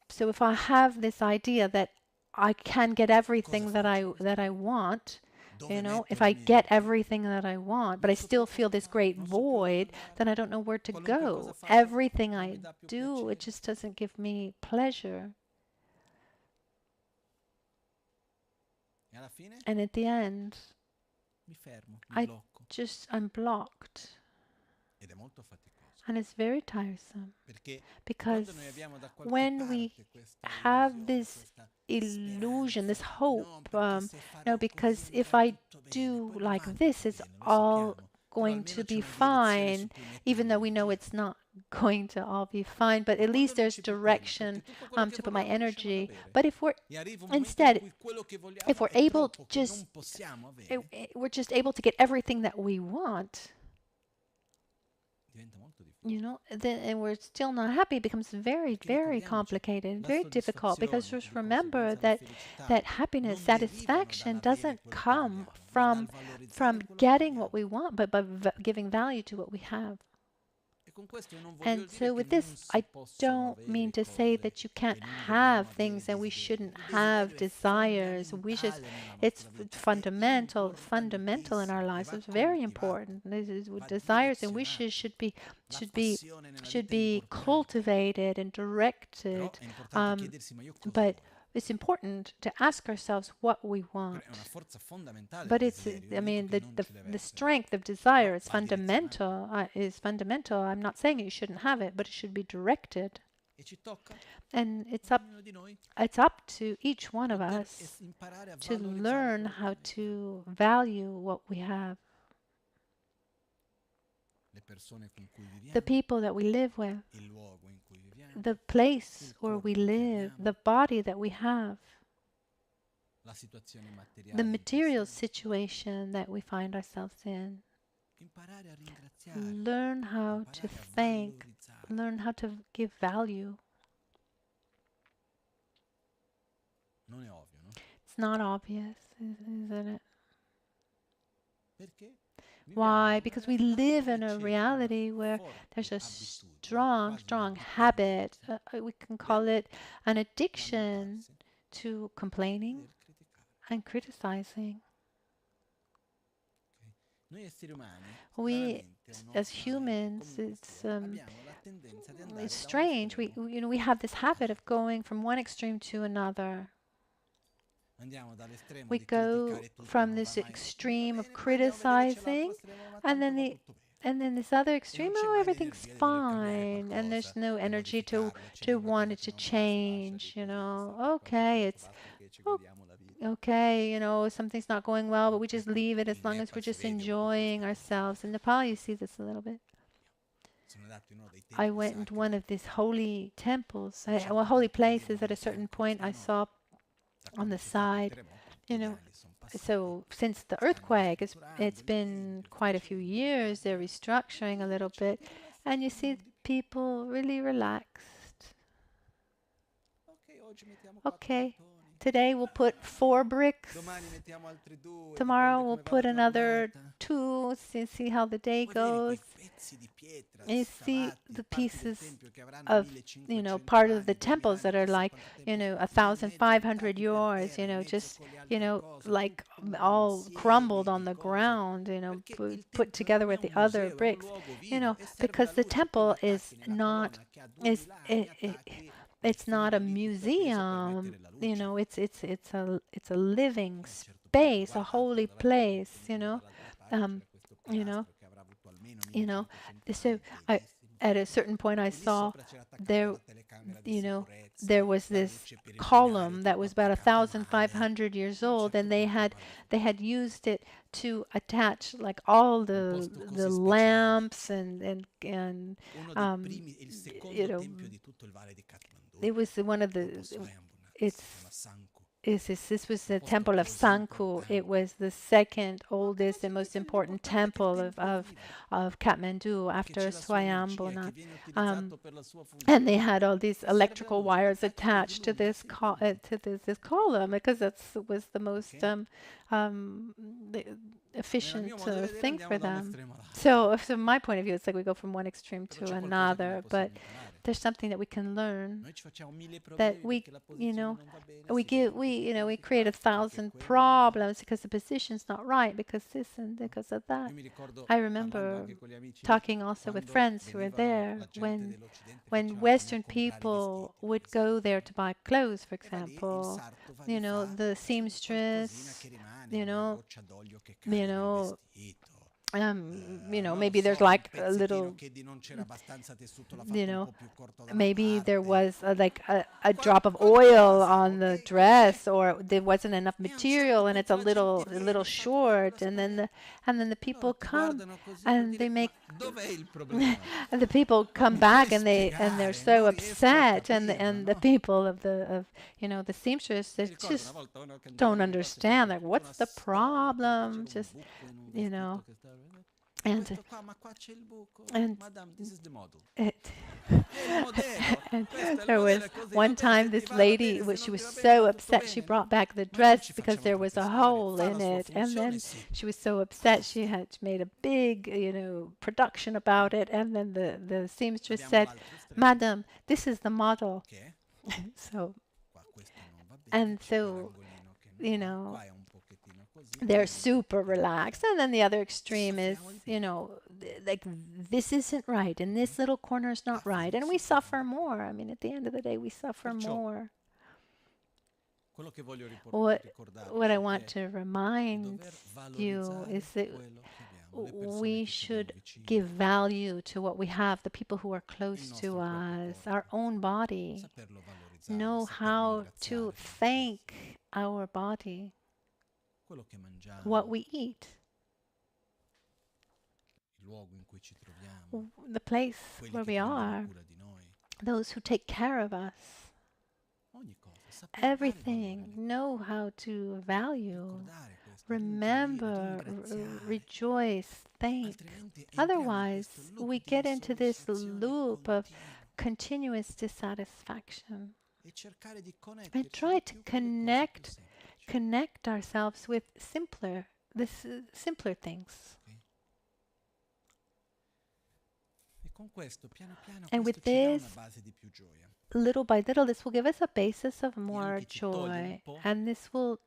Speaker 2: So if I have this idea that I can get everything that I want, if I get everything that I want, but I still feel this great void, then I don't know where to go. Everything I do, it just doesn't give me pleasure. And at the end, I'm blocked. And it's very tiresome. Because when we have this illusion, this hope, because if I do like this, it's all going to be fine, even though we know it's not going to all be fine, but at least there's direction to put my energy. But if we're able we're just able to get everything that we want, and we're still not happy, it becomes very, very complicated, very difficult, because just remember that happiness, satisfaction doesn't come from getting what we want, but by giving value to what we have. And so with this, I don't mean to say that you can't have things and we shouldn't have desires, wishes. It's fundamental in our lives. It's very important. Desires and wishes should be should be cultivated and directed. But it's important to ask ourselves what we want. But I mean, the strength of desire is fundamental. I'm not saying you shouldn't have it, but it should be directed. And it's up to each one of us to learn how to value what we have. The people that we live with, the place where we live, the body that we have, the material situation that we find ourselves in. Learn how to thank, learn how to give value. It's not obvious, isn't it? Why? Because we live in a reality where there's a strong habit. We can call it an addiction to complaining and criticizing. We, as humans, it's strange. We have this habit of going from one extreme to another. We go from this extreme of criticizing, and then this other extreme, oh, everything's fine, and there's no energy to want it to change, Okay, okay, something's not going well, but we just leave it as long as we're just enjoying ourselves. In Nepal, you see this a little bit. I went into one of these holy temples, holy places. At a certain point, I saw on the side, so since the earthquake, it's been quite a few years. They're restructuring a little bit, and you see people really relaxed. Okay, today we'll put 4 bricks. Tomorrow we'll put another 2. See how the day goes. And you see the pieces of, part of the temples that are like, 1,500 years, just, like all crumbled on the ground, put together with the other bricks, because the temple is not, it's not a museum, it's a living space, a holy place, So at a certain point I saw there was this column that was about 1,500 years old, and they had used it to attach like all the lamps and it was one of the this was the temple of Sanku. It was the second oldest and most important temple of Kathmandu after Swayambhunath. And they had all these electrical wires attached to this column because that was the most efficient thing for them. So from my point of view, it's like we go from one extreme to another, but there's something that we can learn, that we create 1,000 problems because the position's not right, because this and because of that. I remember talking also with friends who were there when Western people would go there to buy clothes, for example, the seamstress, maybe there's like a little, maybe there was a drop of oil on the dress, or there wasn't enough material and it's a little short, and then the people come and they make and the people come back and they're so upset, and the people of the seamstress, they just don't understand, like, what's the problem, just And and
Speaker 1: Madam, this is the model.
Speaker 2: it,
Speaker 1: Il modello.
Speaker 2: and
Speaker 1: Questo è il
Speaker 2: there was
Speaker 1: modello, così va
Speaker 2: one
Speaker 1: bene,
Speaker 2: time
Speaker 1: se ti
Speaker 2: this
Speaker 1: va va
Speaker 2: lady
Speaker 1: bene, se
Speaker 2: she
Speaker 1: non
Speaker 2: was
Speaker 1: ti va bene
Speaker 2: so
Speaker 1: va tutto
Speaker 2: upset she
Speaker 1: bene, no?
Speaker 2: brought back the
Speaker 1: Ma non
Speaker 2: dress
Speaker 1: ci
Speaker 2: because
Speaker 1: facciamo
Speaker 2: there
Speaker 1: tante
Speaker 2: was a
Speaker 1: storie,
Speaker 2: hole
Speaker 1: fa
Speaker 2: in
Speaker 1: la sua
Speaker 2: it, and
Speaker 1: funzione,
Speaker 2: then
Speaker 1: sì.
Speaker 2: she was so upset she had made a big production about it, and then the seamstress
Speaker 1: Abbiamo
Speaker 2: said,
Speaker 1: l'altro estremo,
Speaker 2: "Madam, this is the model."
Speaker 1: che è
Speaker 2: So
Speaker 1: qua questo non va bene,
Speaker 2: and
Speaker 1: c'è
Speaker 2: so
Speaker 1: quell'angolino che non
Speaker 2: you
Speaker 1: va,
Speaker 2: know
Speaker 1: qua è un pochettino così,
Speaker 2: they're
Speaker 1: vediamo un
Speaker 2: super
Speaker 1: pochettino
Speaker 2: relaxed,
Speaker 1: qua
Speaker 2: and then the other
Speaker 1: e
Speaker 2: extreme is
Speaker 1: soffriamo di più.
Speaker 2: like this isn't right and
Speaker 1: Mhm.
Speaker 2: this little corner is not right, and we
Speaker 1: Soffriamo
Speaker 2: suffer
Speaker 1: di più.
Speaker 2: more. I mean, at the end of the day, we suffer
Speaker 1: Perciò
Speaker 2: more.
Speaker 1: quello che voglio
Speaker 2: what what I
Speaker 1: ricordarci
Speaker 2: want
Speaker 1: è
Speaker 2: to
Speaker 1: di
Speaker 2: remind
Speaker 1: dover
Speaker 2: you is
Speaker 1: valorizzare
Speaker 2: that
Speaker 1: quello che abbiamo, le persone
Speaker 2: we
Speaker 1: che ci abbiamo
Speaker 2: should give
Speaker 1: vicino,
Speaker 2: value to what we have, the people who are
Speaker 1: il
Speaker 2: close to
Speaker 1: nostro proprio
Speaker 2: us, our
Speaker 1: corpo,
Speaker 2: own body.
Speaker 1: saperlo valorizzare,
Speaker 2: Know
Speaker 1: saper
Speaker 2: how to
Speaker 1: ringraziare per noi stessi,
Speaker 2: thank our body,
Speaker 1: quello che
Speaker 2: what
Speaker 1: mangiamo,
Speaker 2: we eat,
Speaker 1: il luogo in cui ci troviamo,
Speaker 2: the place
Speaker 1: quelli
Speaker 2: where
Speaker 1: che
Speaker 2: we
Speaker 1: prendono
Speaker 2: are,
Speaker 1: cura di noi,
Speaker 2: those who take care of us,
Speaker 1: ogni cosa, saper dare valore
Speaker 2: everything.
Speaker 1: alle
Speaker 2: Know
Speaker 1: cose,
Speaker 2: how to value,
Speaker 1: ricordare questo, ringiovire,
Speaker 2: remember,
Speaker 1: ringraziare,
Speaker 2: rejoice, thank.
Speaker 1: altrimenti entriamo in questo
Speaker 2: Otherwise, we
Speaker 1: loop di
Speaker 2: get into this
Speaker 1: insoddisfazione
Speaker 2: loop of
Speaker 1: continuo
Speaker 2: continuous dissatisfaction
Speaker 1: e cercare di
Speaker 2: and
Speaker 1: connetterci
Speaker 2: try
Speaker 1: di
Speaker 2: to
Speaker 1: più con le cose più semplici.
Speaker 2: connect ourselves with simpler things.
Speaker 1: Ok? E con questo, piano piano,
Speaker 2: And
Speaker 1: questo
Speaker 2: with
Speaker 1: ci dà una
Speaker 2: this,
Speaker 1: base di più gioia
Speaker 2: little by little, this will give us a basis of
Speaker 1: e
Speaker 2: more
Speaker 1: anche ci toglie un
Speaker 2: joy,
Speaker 1: po'
Speaker 2: and this will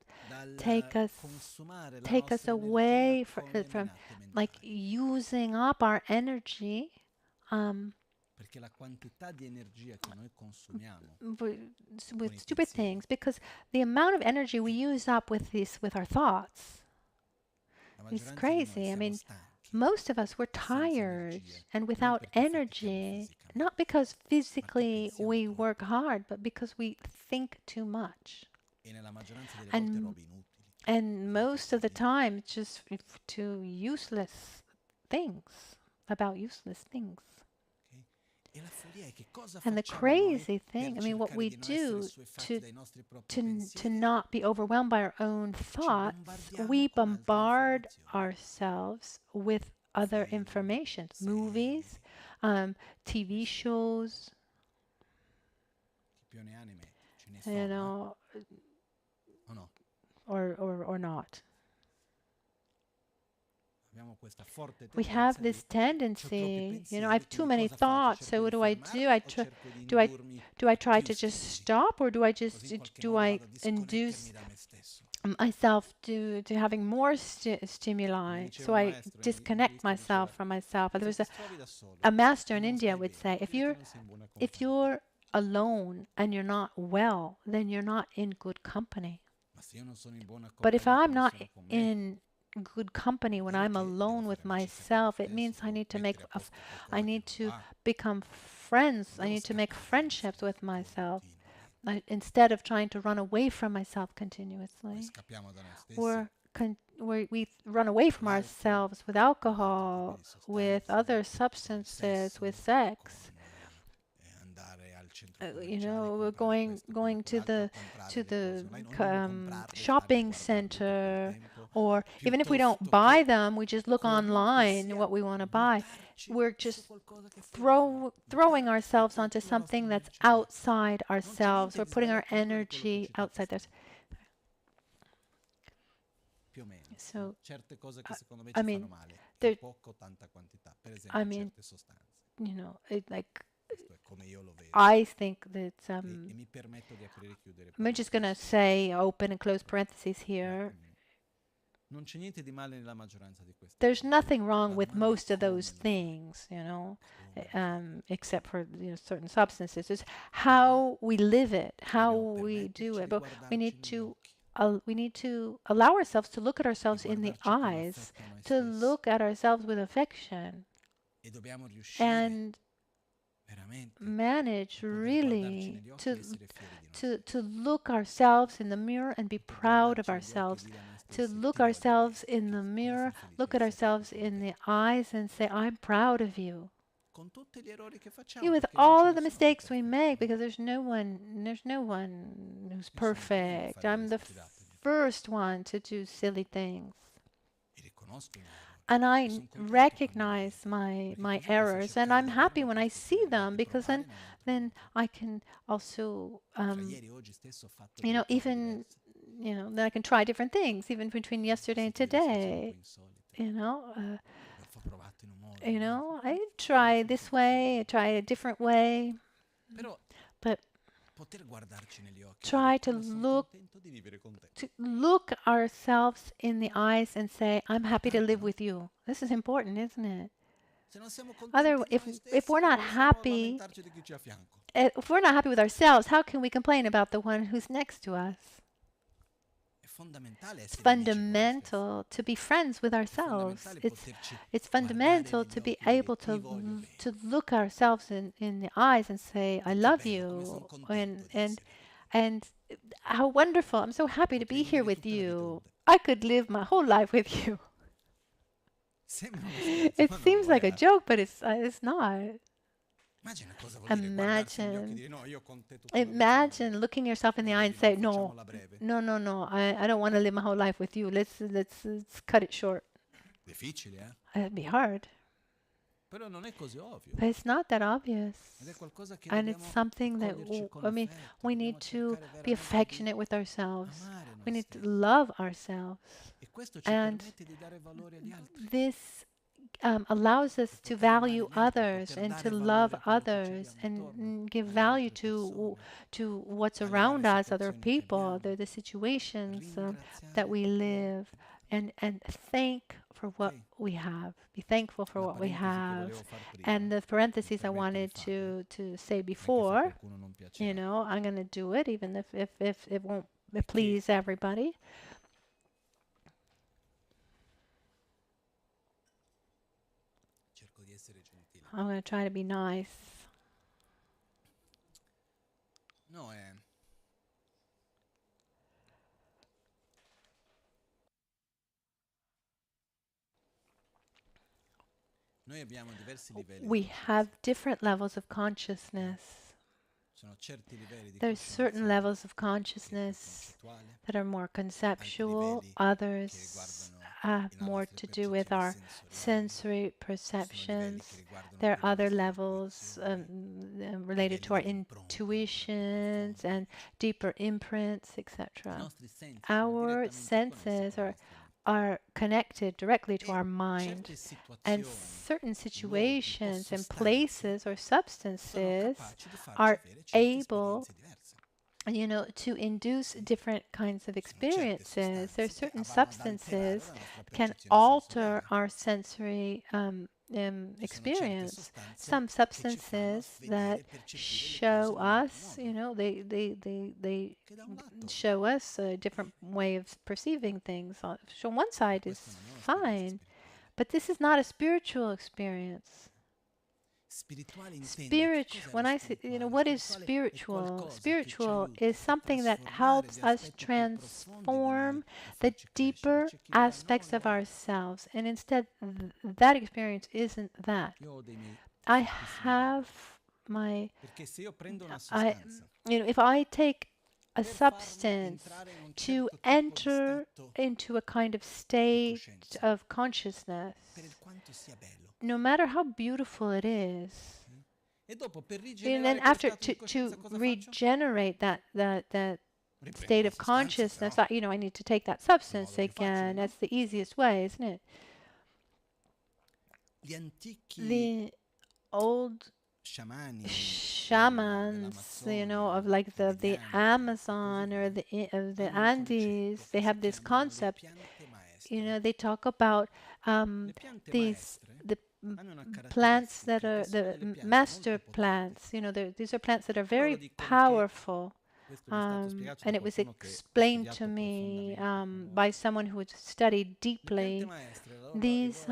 Speaker 2: take
Speaker 1: dal
Speaker 2: us
Speaker 1: consumare la
Speaker 2: take us
Speaker 1: nostra energia
Speaker 2: away
Speaker 1: con le
Speaker 2: from
Speaker 1: menate
Speaker 2: like
Speaker 1: mentali.
Speaker 2: using up our energy um,
Speaker 1: Perché la quantità di energia che noi consumiamo con
Speaker 2: with
Speaker 1: i
Speaker 2: stupid
Speaker 1: pensieri,
Speaker 2: things, because the amount of energy we use up with our thoughts
Speaker 1: la
Speaker 2: is
Speaker 1: maggioranza di noi
Speaker 2: crazy. I
Speaker 1: siamo
Speaker 2: mean,
Speaker 1: stanchi
Speaker 2: most of us were
Speaker 1: e senza
Speaker 2: tired
Speaker 1: energia,
Speaker 2: and
Speaker 1: non
Speaker 2: without
Speaker 1: perché fatichiamo
Speaker 2: energy, not
Speaker 1: fisicamente,
Speaker 2: because
Speaker 1: ma perché
Speaker 2: physically
Speaker 1: pensiamo
Speaker 2: we
Speaker 1: troppo.
Speaker 2: work hard, but because we think too much.
Speaker 1: E nella maggioranza delle volte
Speaker 2: And
Speaker 1: robe inutili,
Speaker 2: and
Speaker 1: cose
Speaker 2: most of the
Speaker 1: impossibili.
Speaker 2: time it's just to useless things, about useless things.
Speaker 1: Ok? E la follia è che cosa
Speaker 2: And the
Speaker 1: facciamo noi
Speaker 2: crazy
Speaker 1: per
Speaker 2: thing, I mean, what
Speaker 1: cercare
Speaker 2: we
Speaker 1: di non essere
Speaker 2: do
Speaker 1: assuefatti dai nostri propri
Speaker 2: to
Speaker 1: pensieri?
Speaker 2: not be overwhelmed by our own
Speaker 1: Ci
Speaker 2: thoughts, we
Speaker 1: bombardiamo con altre
Speaker 2: bombard
Speaker 1: informazioni,
Speaker 2: ourselves with other
Speaker 1: film,
Speaker 2: information, movies,
Speaker 1: serie,
Speaker 2: TV
Speaker 1: questo.
Speaker 2: shows,
Speaker 1: Chi più ne ha ne mette, ce ne
Speaker 2: you
Speaker 1: sono,
Speaker 2: know,
Speaker 1: o no?
Speaker 2: or not.
Speaker 1: Abbiamo questa forte
Speaker 2: We have
Speaker 1: tendenza
Speaker 2: this
Speaker 1: di c'ho troppi
Speaker 2: tendency, I
Speaker 1: pensieri,
Speaker 2: have too
Speaker 1: quindi
Speaker 2: many
Speaker 1: cosa faccio?
Speaker 2: thoughts, so
Speaker 1: Cerco
Speaker 2: what
Speaker 1: di
Speaker 2: do I do?
Speaker 1: fermarli o cerco di
Speaker 2: Do I
Speaker 1: indurmi
Speaker 2: do I try
Speaker 1: più
Speaker 2: to just
Speaker 1: stimoli?
Speaker 2: stop, or do I
Speaker 1: Così in
Speaker 2: just
Speaker 1: qualche
Speaker 2: do
Speaker 1: modo
Speaker 2: I
Speaker 1: vado a
Speaker 2: induce
Speaker 1: disconnettermi da me stesso.
Speaker 2: myself to having more
Speaker 1: Come
Speaker 2: stimuli?
Speaker 1: diceva
Speaker 2: So
Speaker 1: un
Speaker 2: I
Speaker 1: maestro
Speaker 2: disconnect
Speaker 1: induista,
Speaker 2: myself
Speaker 1: diceva
Speaker 2: from myself. There
Speaker 1: se
Speaker 2: was
Speaker 1: ti trovi da solo
Speaker 2: a master
Speaker 1: e
Speaker 2: in
Speaker 1: non
Speaker 2: India
Speaker 1: stai
Speaker 2: would
Speaker 1: bene,
Speaker 2: say,
Speaker 1: vuol dire che non sei in buona
Speaker 2: if
Speaker 1: compagnia.
Speaker 2: you're alone and you're not well, then you're not in good company.
Speaker 1: Ma se io non sono in buona
Speaker 2: But if
Speaker 1: compagnia
Speaker 2: I'm
Speaker 1: con
Speaker 2: not
Speaker 1: nessuno con me,
Speaker 2: in good company
Speaker 1: vuol
Speaker 2: when
Speaker 1: dire
Speaker 2: I'm
Speaker 1: che devo
Speaker 2: alone
Speaker 1: fare
Speaker 2: with
Speaker 1: amicizia con me
Speaker 2: myself, it
Speaker 1: stesso,
Speaker 2: means I
Speaker 1: devo
Speaker 2: need to
Speaker 1: mettere a posto
Speaker 2: I
Speaker 1: qualcosa che
Speaker 2: need
Speaker 1: non
Speaker 2: to
Speaker 1: va,
Speaker 2: become
Speaker 1: non
Speaker 2: friends. I
Speaker 1: devo
Speaker 2: need to make
Speaker 1: scappare da me
Speaker 2: friendships with
Speaker 1: stesso
Speaker 2: myself
Speaker 1: continuamente.
Speaker 2: instead of trying to run away from myself
Speaker 1: Poi
Speaker 2: continuously.
Speaker 1: scappiamo da noi stessi
Speaker 2: We run away
Speaker 1: con
Speaker 2: from
Speaker 1: l'alcol,
Speaker 2: ourselves with
Speaker 1: con altri tipi
Speaker 2: alcohol,
Speaker 1: di
Speaker 2: with
Speaker 1: sostanze,
Speaker 2: other
Speaker 1: con il
Speaker 2: substances, with
Speaker 1: sesso,
Speaker 2: sex.
Speaker 1: con andare al centro
Speaker 2: You
Speaker 1: commerciale e
Speaker 2: know, we're
Speaker 1: comprare questo, quello,
Speaker 2: going
Speaker 1: quell'altro, comprare
Speaker 2: to
Speaker 1: le cose
Speaker 2: the
Speaker 1: online o non comprarle, stare a
Speaker 2: shopping
Speaker 1: guardarle tutto il
Speaker 2: center,
Speaker 1: tempo,
Speaker 2: or even if we don't
Speaker 1: piuttosto
Speaker 2: buy
Speaker 1: che
Speaker 2: them, we just look
Speaker 1: qualunque
Speaker 2: online
Speaker 1: sia
Speaker 2: what we want to buy.
Speaker 1: buttarci
Speaker 2: We're
Speaker 1: su
Speaker 2: just
Speaker 1: qualcosa che è fuori di noi,
Speaker 2: throwing ourselves
Speaker 1: buttare
Speaker 2: onto
Speaker 1: tutta la nostra
Speaker 2: something that's
Speaker 1: energia lì.
Speaker 2: outside
Speaker 1: Non c'è
Speaker 2: ourselves.
Speaker 1: niente
Speaker 2: We're
Speaker 1: di
Speaker 2: putting our
Speaker 1: sbagliato nulla di quello che
Speaker 2: energy
Speaker 1: ci tocca
Speaker 2: outside us.
Speaker 1: fare, più o meno.
Speaker 2: So,
Speaker 1: Certe cose che
Speaker 2: I,
Speaker 1: secondo me
Speaker 2: I
Speaker 1: ci fanno
Speaker 2: mean,
Speaker 1: male, in
Speaker 2: there,
Speaker 1: poca o tanta quantità, per
Speaker 2: I
Speaker 1: esempio
Speaker 2: mean,
Speaker 1: certe sostanze.
Speaker 2: like,
Speaker 1: Questo è come io lo vedo.
Speaker 2: I think that,
Speaker 1: E mi permetto di aprire e chiudere
Speaker 2: I'm just going to
Speaker 1: parentesi.
Speaker 2: say, open and close parentheses
Speaker 1: Ma
Speaker 2: here.
Speaker 1: non c'è niente di male nella maggioranza di queste
Speaker 2: There's
Speaker 1: cose.
Speaker 2: nothing wrong
Speaker 1: La
Speaker 2: with
Speaker 1: domanda è
Speaker 2: most of
Speaker 1: come
Speaker 2: those
Speaker 1: lo fai.
Speaker 2: things,
Speaker 1: Come lo fai.
Speaker 2: except for certain substances. It's
Speaker 1: Mhm.
Speaker 2: how we live it, how
Speaker 1: Dobbiamo
Speaker 2: we do
Speaker 1: permetterci
Speaker 2: it.
Speaker 1: di
Speaker 2: But
Speaker 1: guardarci negli occhi,
Speaker 2: we need to allow ourselves to look at
Speaker 1: di
Speaker 2: ourselves in the
Speaker 1: guardarci con
Speaker 2: eyes,
Speaker 1: affetto a noi
Speaker 2: to
Speaker 1: stessi.
Speaker 2: look at ourselves with affection,
Speaker 1: E dobbiamo riuscire
Speaker 2: and
Speaker 1: veramente
Speaker 2: manage
Speaker 1: a poter guardarci
Speaker 2: really
Speaker 1: negli occhi ed essere fieri di noi
Speaker 2: to
Speaker 1: stessi.
Speaker 2: look ourselves in the mirror and be
Speaker 1: Poter
Speaker 2: proud of
Speaker 1: guardarci negli occhi e
Speaker 2: ourselves,
Speaker 1: dire a noi
Speaker 2: to
Speaker 1: stessi
Speaker 2: look
Speaker 1: ti voglio
Speaker 2: ourselves
Speaker 1: bene,
Speaker 2: in the
Speaker 1: ed
Speaker 2: mirror,
Speaker 1: essere felici
Speaker 2: look
Speaker 1: di
Speaker 2: at
Speaker 1: essere qui
Speaker 2: ourselves
Speaker 1: con
Speaker 2: in
Speaker 1: te.
Speaker 2: the eyes and say, I'm proud of you.
Speaker 1: Con tutti gli errori che facciamo,
Speaker 2: Yeah, with
Speaker 1: perché non
Speaker 2: all
Speaker 1: ce
Speaker 2: of
Speaker 1: ne
Speaker 2: the
Speaker 1: sono di
Speaker 2: mistakes we
Speaker 1: perfetti,
Speaker 2: make,
Speaker 1: no?
Speaker 2: because there's no one who's
Speaker 1: Io sono il primo a
Speaker 2: perfect.
Speaker 1: fare
Speaker 2: I'm
Speaker 1: delle
Speaker 2: the
Speaker 1: stupidaggini,
Speaker 2: first one to do silly things.
Speaker 1: e riconosco i miei errori.
Speaker 2: and I recognize my errors, and I'm happy when I see them because then I can also even then I can try different things even between yesterday and today. You know, uh, I try this way, I try a different way, but try to look ourselves in the eyes and say, "I'm happy to live with you." This is important, isn't it? If we're not happy, if we're not happy with ourselves, how can we complain about the one who's next to us? It's fundamental to be friends with ourselves. It's fundamental to be able to look ourselves in the eyes and say, "I love you," and how wonderful! I'm so happy to be here with you. I could live my whole life with you. It seems like a joke, but it's not. Imagine, imagine looking yourself in the eye and say, "No, no, no, no. I don't want to live my whole life with you. Let's cut it short." It'd be hard, but it's not that obvious, and it's something that we need to be affectionate with ourselves. We need to love ourselves, and this allows us to value others and to love others and give value to what's around us, other people, the situations that we live, and thank for what we have. Be thankful for what we have. And the parentheses I wanted to say before, I'm going to do it, even if it won't please everybody. I'm going to try to be nice. We have different levels of consciousness. There's certain levels of consciousness that are more conceptual, others have more to do with our sensory perceptions. There are other levels related to our intuitions and deeper imprints, etc. Our senses are connected directly to our mind, and certain situations and places or substances are able to induce different kinds of experiences. There are certain substances can alter our sensory experience. Some substances that show us, they show us a different way of perceiving things. So one side is fine, but this is not a spiritual experience. Spiritual, when I say, what is spiritual? Spiritual is something that helps us transform the deeper aspects of ourselves. And instead, that experience isn't that. I have my, if I take a substance to enter into a kind of state of consciousness, no matter how beautiful it is, and then after to regenerate that state of consciousness, I need to take that substance again. That's the easiest way, isn't it? The old shamans, of like the Amazon or the Andes, they have this concept. They talk about these the plants that are the master plants. These are plants that are very powerful. And it was explained to me by someone who had studied deeply. These,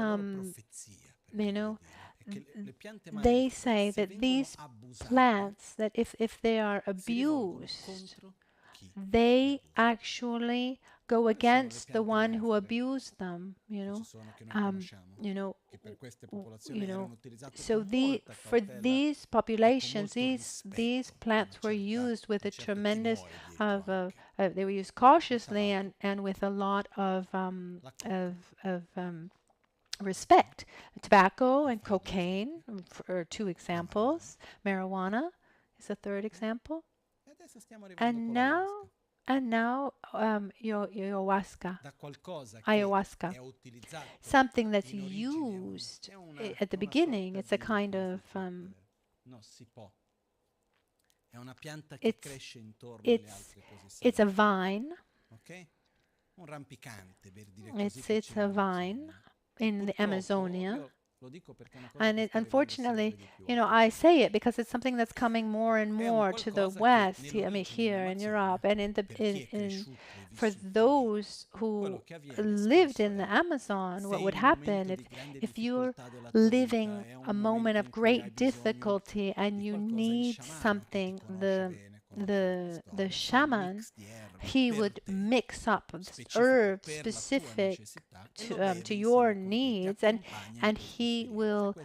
Speaker 2: they say that these plants, that if they are abused, they actually go against the one who abused them, so for these populations, these plants were used with a tremendous they were used cautiously and with a lot of respect. Tobacco and cocaine are two examples. Marijuana is a third example. And now, ayahuasca, ayahuasca, something that's used at the beginning. It's a kind of it's a vine. It's a vine in the Amazonia. And unfortunately, I say it because it's something that's coming more and more to the West. I mean, here in Europe, and for those who lived in the Amazon, what would happen if you're living a moment of great difficulty and you need something, the shaman, he would mix up herbs specific to your needs, and he will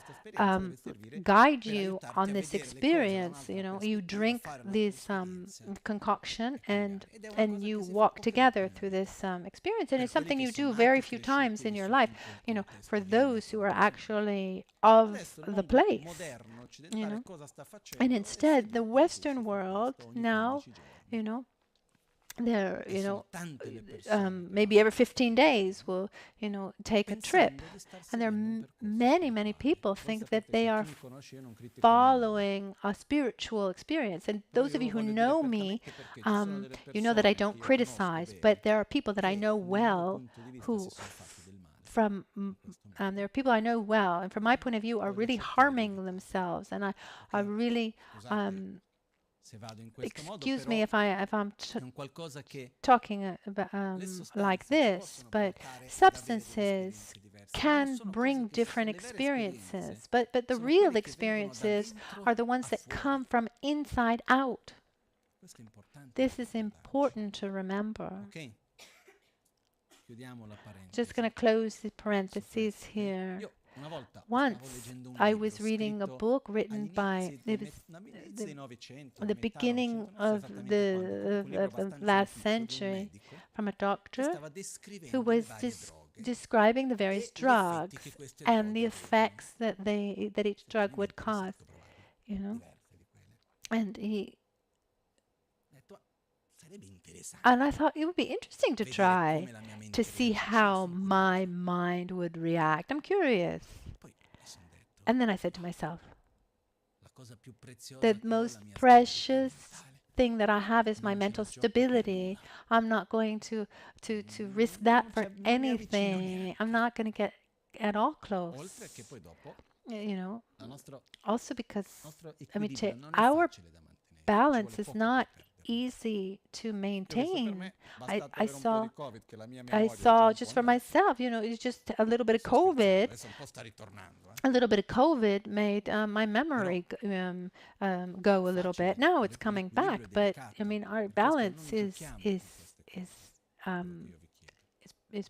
Speaker 2: guide you on this experience. You drink this concoction, and you walk together through this experience, and it's something you do very few times in your life. For those who are actually of the place. And instead, the Western world now, they're, maybe every 15 days will, take a trip. And there are many people think that they are following a spiritual experience. And those of you who know me, you know that I don't criticize, but there are people that I know well who there are people I know well, and from my point of view, are really harming themselves, and I really excuse me if I'm talking about like this, but substances can bring different experiences, but the real experiences are the ones that come from inside out. This is important to remember. Just going to close the parentheses here. Once I was reading a book written by, it was the beginning of the last century, from a doctor who was describing the various drugs and the effects that each drug would cause, and I thought it would be interesting to try to see how my mind would react. I'm curious. And then I said to myself, the most precious thing that I have is my mental stability. I'm not going to risk that for anything. I'm not going to get at all close. Also because, our balance is not easy to maintain. I saw just for myself, it's just a little bit of COVID. A little bit of COVID made my memory go a little bit. Now it's coming back, but our balance is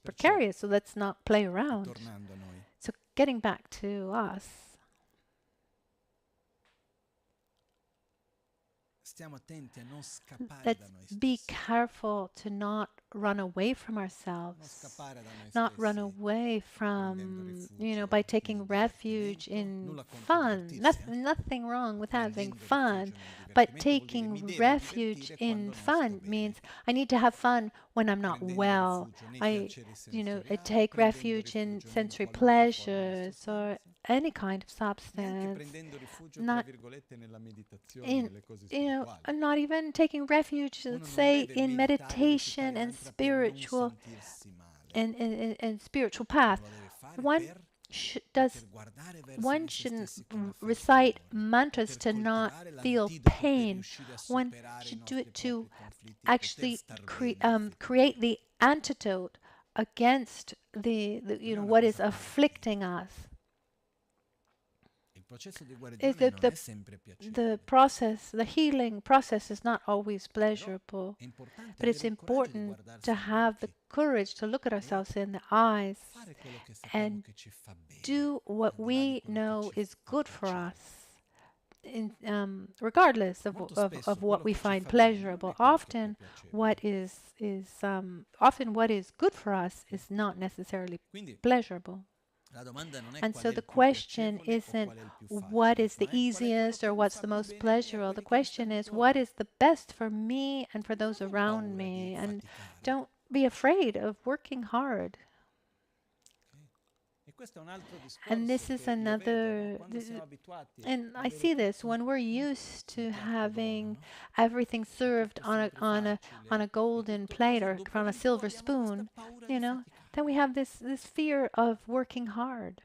Speaker 2: precarious. So let's not play around. So getting back to us. Let's be careful to not run away from ourselves, not run away from, by taking refuge in fun. Nothing wrong with having fun, but taking refuge in fun means I need to have fun when I'm not well. I take refuge in sensory pleasures or any kind of substance. I'm not even taking refuge, let's say, in meditation and spiritual and spiritual path. One shouldn't recite mantras to not feel pain. One should do it to actually create the antidote against the what is afflicting us. The process, the healing process is not always pleasurable, but it's important to have the courage to look at ourselves in the eyes and do what we know is good for us, regardless of what we find pleasurable. Often what is good for us is not necessarily pleasurable. And so the question isn't what is the easiest or what's the most pleasurable. The question is what is the best for me and for those around me. And don't be afraid of working hard. And this is another, and I see this when we're used to having everything served on a golden plate or on a silver spoon, you know, then we have this fear of working hard.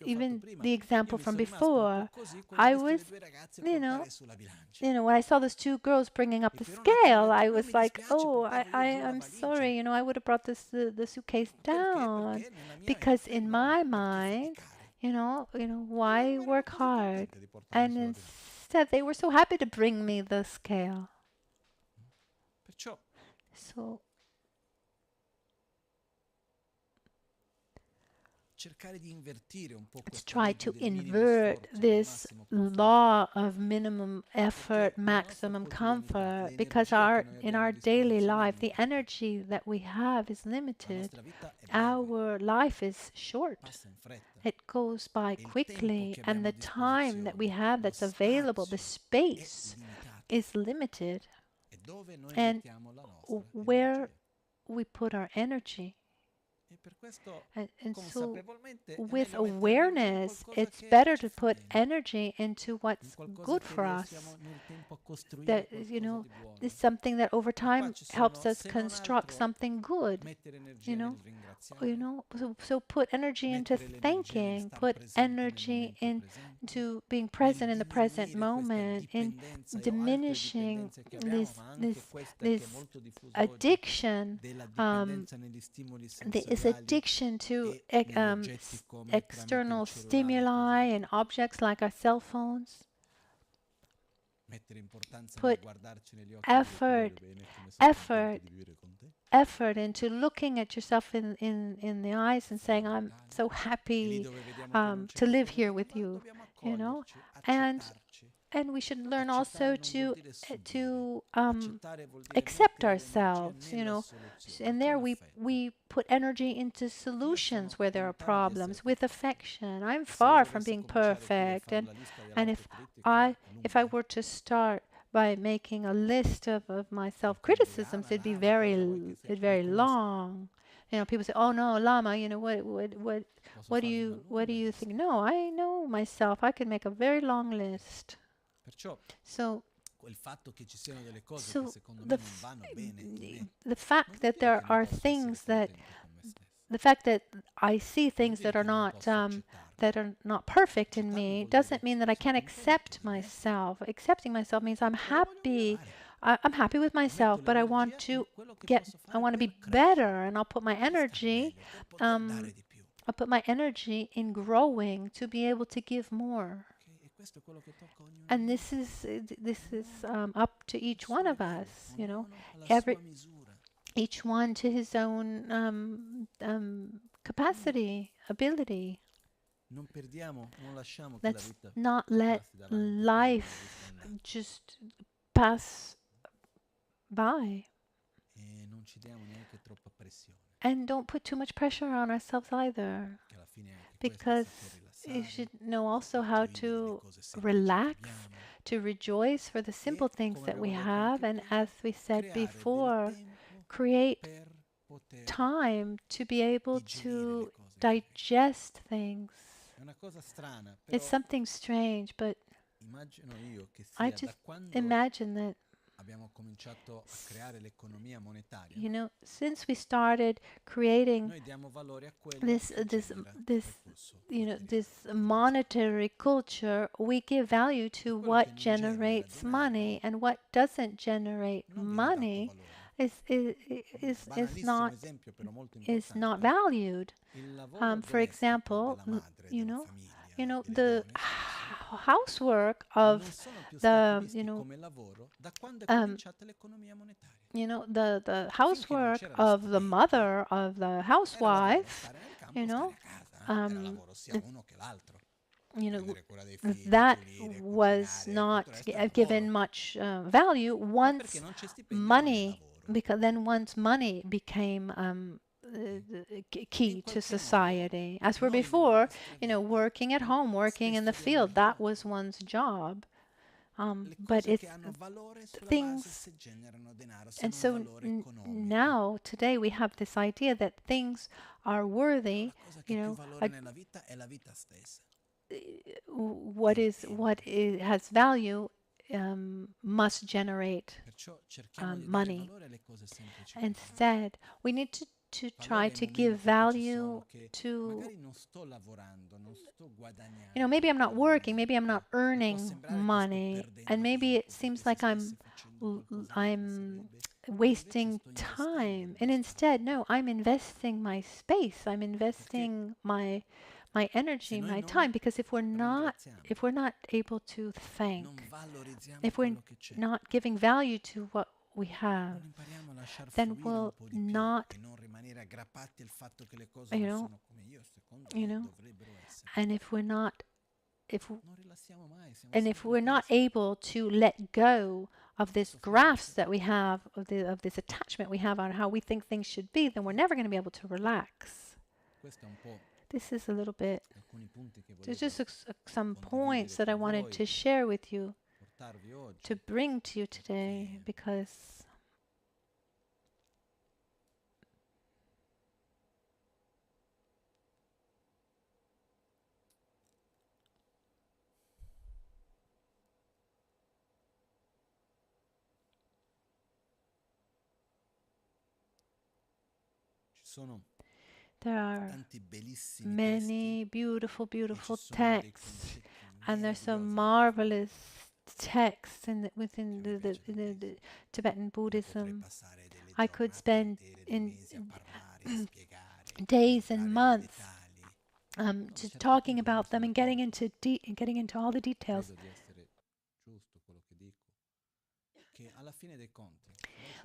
Speaker 2: Even the example from before, I was, you know, when I saw those two girls bringing up the scale, I was like, oh, I'm sorry, I would have brought the suitcase down because in my mind, why work hard? And instead, they were so happy to bring me the scale. So let's try to invert this law of minimum effort, maximum comfort, because in our daily life, the energy that we have is limited. Our life is short. It goes by quickly, and the time that we have that's available, the space, is limited. And where we put our energy. And so with awareness, it's better to put energy into what's good for us. That, is something that over time helps us construct something good. So put energy into thanking, put energy into being present in the present moment, in diminishing this addiction, this addiction to external stimuli and objects like our cell phones. Put effort into looking at yourself in the eyes and saying, I'm so happy to live here with you, and we should learn also to accept ourselves, and there we put energy into solutions where there are problems with affection. I'm far from being perfect, and if I were to start by making a list of my self-criticisms, it'd be very long. People say, "Oh no, Lama, what do you think?" No, I know myself. I can make a very long list. So the fact that there are things the fact that I see things that are not perfect in me doesn't mean that I can't accept myself. Accepting myself means I'm happy. I'm happy with myself, but I want to be better, and I'll put my energy in growing to be able to give more. And this is up to each one of us, each one to his own capacity, ability. Let's not let life just pass by. And don't put too much pressure on ourselves either, because you should know also how to relax, to rejoice for the simple things that we have, and as we said before, create time to be able to digest things. It's something strange, but I just imagine that since we started creating this monetary culture, we give value to what generates money, and what doesn't generate money is not valued. For example, the housework of the housework of the mother of the housewife, that was not given much value once money became key to society. As for before, working at home, working in the field, that was one's job. But it's things, and so now, today, we have this idea that things are worthy, what has value must generate money. Instead, we need to try to give value to, maybe I'm not working, maybe I'm not earning money, and maybe it seems like I'm wasting time. And instead, no, I'm investing my space, I'm investing my energy, my time, because if we're not able to thank, if we're not giving value to what we have, then we'll not, you know, you know, and if we're not able to let go of this grasp that we have, of this attachment we have on how we think things should be, then we're never going to be able to relax. This is a little bit, there's just some points that I wanted to share with you, to bring to you today, because there are many beautiful, beautiful texts, and there's some marvelous texts within the Tibetan Buddhism. I could spend in days and months just talking about them and getting into all the details.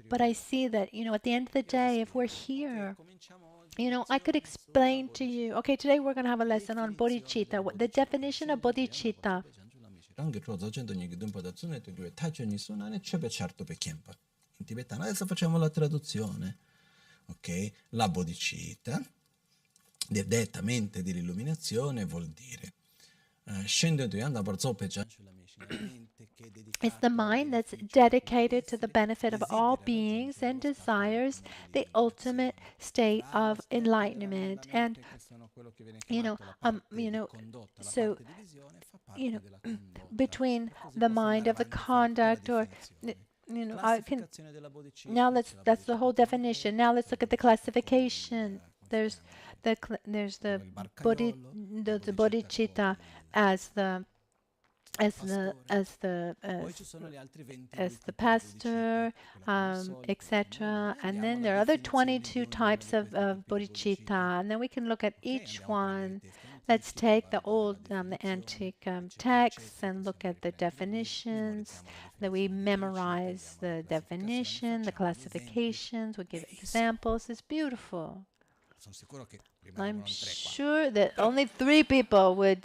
Speaker 2: But I see that, at the end of the day, if we're here, I could explain to you, okay, today we're going to have a lesson on bodhicitta, the definition of bodhicitta.
Speaker 1: In tibetano, adesso facciamo la traduzione. Ok? La bodhicitta, detta mente dell'illuminazione, vuol dire
Speaker 2: it's the mind that's dedicated to the benefit of all beings and desires the ultimate state of enlightenment. And so between the mind of the conduct, or I can now that's the whole definition. Now let's look at the classification. There's the bodhicitta as the pastor, etc. And then there are other 22 types of bodhicitta, and then we can look at each one. Let's take the old, the antique texts and look at the definitions. That we memorize the definition, the classifications. We give examples. It's beautiful. I'm sure that only 3 people would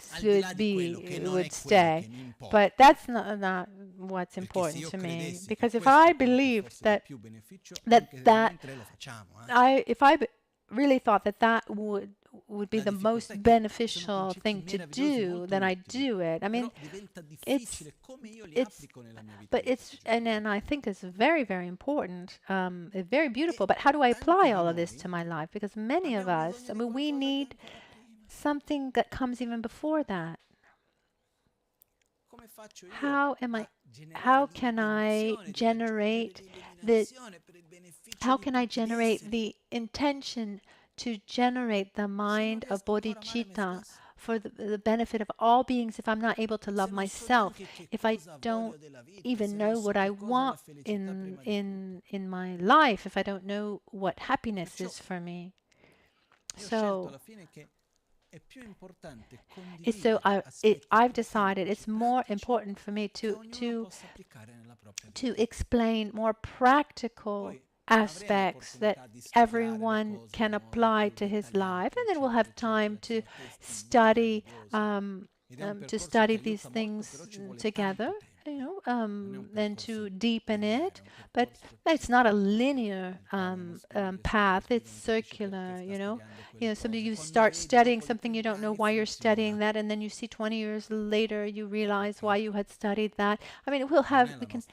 Speaker 2: stay, but that's not what's important to me. Because if I believed if I really thought that would be the most beneficial thing to do, then I do it. I mean, and I think it's very, very important, very beautiful. But how do I apply all of this to my life? Because many of us, we need something that comes even before that. How can I generate the intention to generate the mind of bodhicitta for the benefit of all beings if I'm not able to love myself, if I don't even know what I want in my life, if I don't know what happiness is for me? I've decided it's more important for me to explain more practical aspects that everyone can apply to his life, and then we'll have time to study these things together. and to deepen it. But it's not a linear path. It's circular. Something you start studying something, you don't know why you're studying that, and then you see 20 years later you realize why you had studied that. I mean, we can,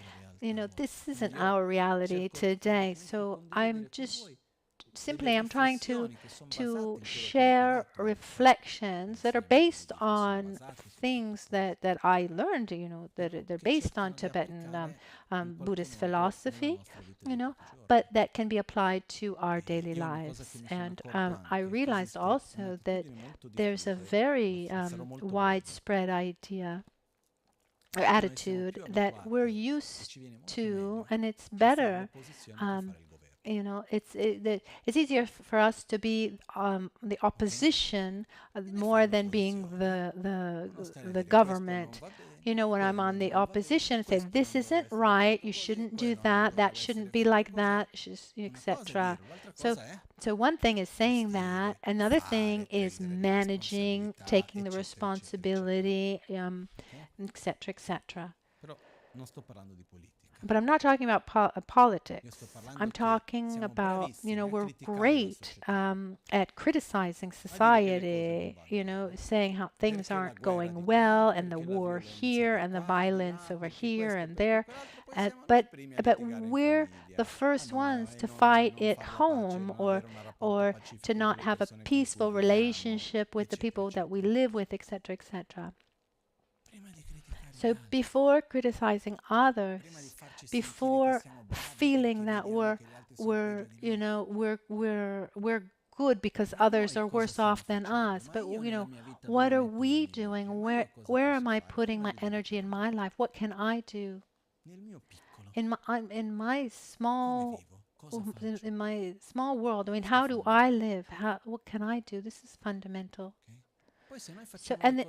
Speaker 2: this isn't our reality today. So I'm trying to share reflections that are based on things that I learned, that they're based on Tibetan Buddhist philosophy, but that can be applied to our daily lives. And I realized also that there's a very widespread idea or attitude that we're used to, and it's better. It's easier for us to be the opposition more than being the government. When I'm on the opposition, say this isn't right, you shouldn't do that, that shouldn't be like that, etc. So one thing is saying that, another thing is managing, taking the responsibility, etc., etc. But I'm not talking about politics. I'm talking about, we're great at criticizing society, saying how things aren't going well, and the war here, and the violence over here and there. But we're the first ones to fight at home, or to not have a peaceful relationship with the people that we live with, etc., etc. So before criticizing others, before feeling that we're good because others are worse off than us, but what are we doing? Where am I putting my energy in my life? What can I do in my small world? I mean, how do I live? What can I do? This is fundamental. So, and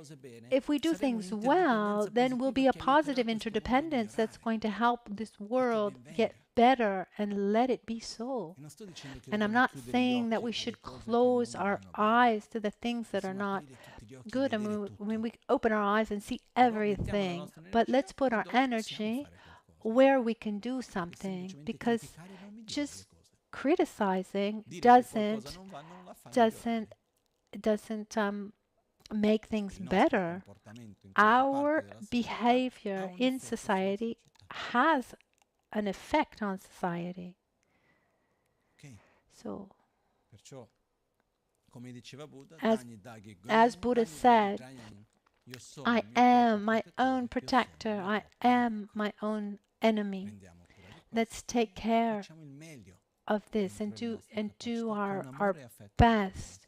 Speaker 2: if we do things well, then we'll be a positive interdependence that's going to help this world get better, and let it be so. And I'm not saying that we should close our eyes to the things that are not good. I mean, we open our eyes and see everything, but let's put our energy where we can do something, because just criticizing doesn't make things better. Our behavior in society has an effect on society. So, as Buddha said, I am my own protector, I am my own enemy. Let's take care of this and do our best,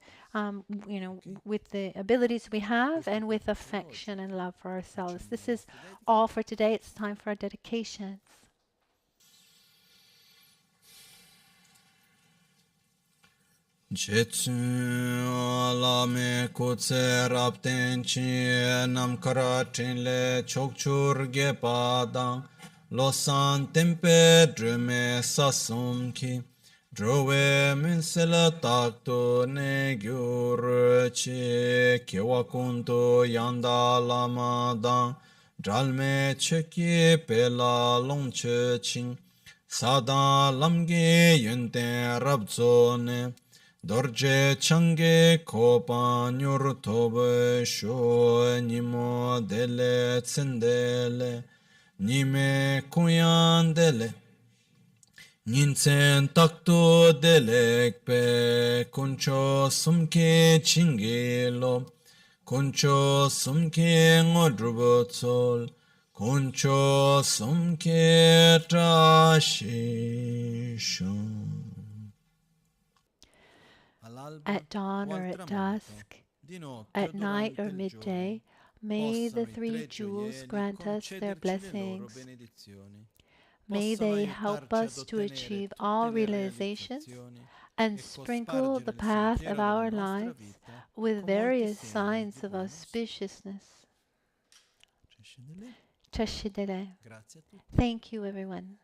Speaker 2: with the abilities we have, and with affection and love for ourselves. This is all for today. It's time for our dedications.
Speaker 1: Jetsu alame kutse rapten chi nam karatin le chokchur ge padang losan tempe drume sasum ki drove minsela takto ne gyur chi kewa kunto yanda lama dang dralme cheki pela longche ching sada lamge yunten rabzo ne Dorje change kopa nyur tobe sho nimo dele tsendele nime kuyan dele ninsen takto delekpe kuncho sumke chingelo kuncho sumke ngodrubo tsol kuncho sumke trashishon.
Speaker 2: At dawn or at dusk, at night or midday, may the three jewels grant us their blessings. May they help us to achieve all realizations and sprinkle the path of our lives with various signs of auspiciousness. Tashidele. Thank you, everyone.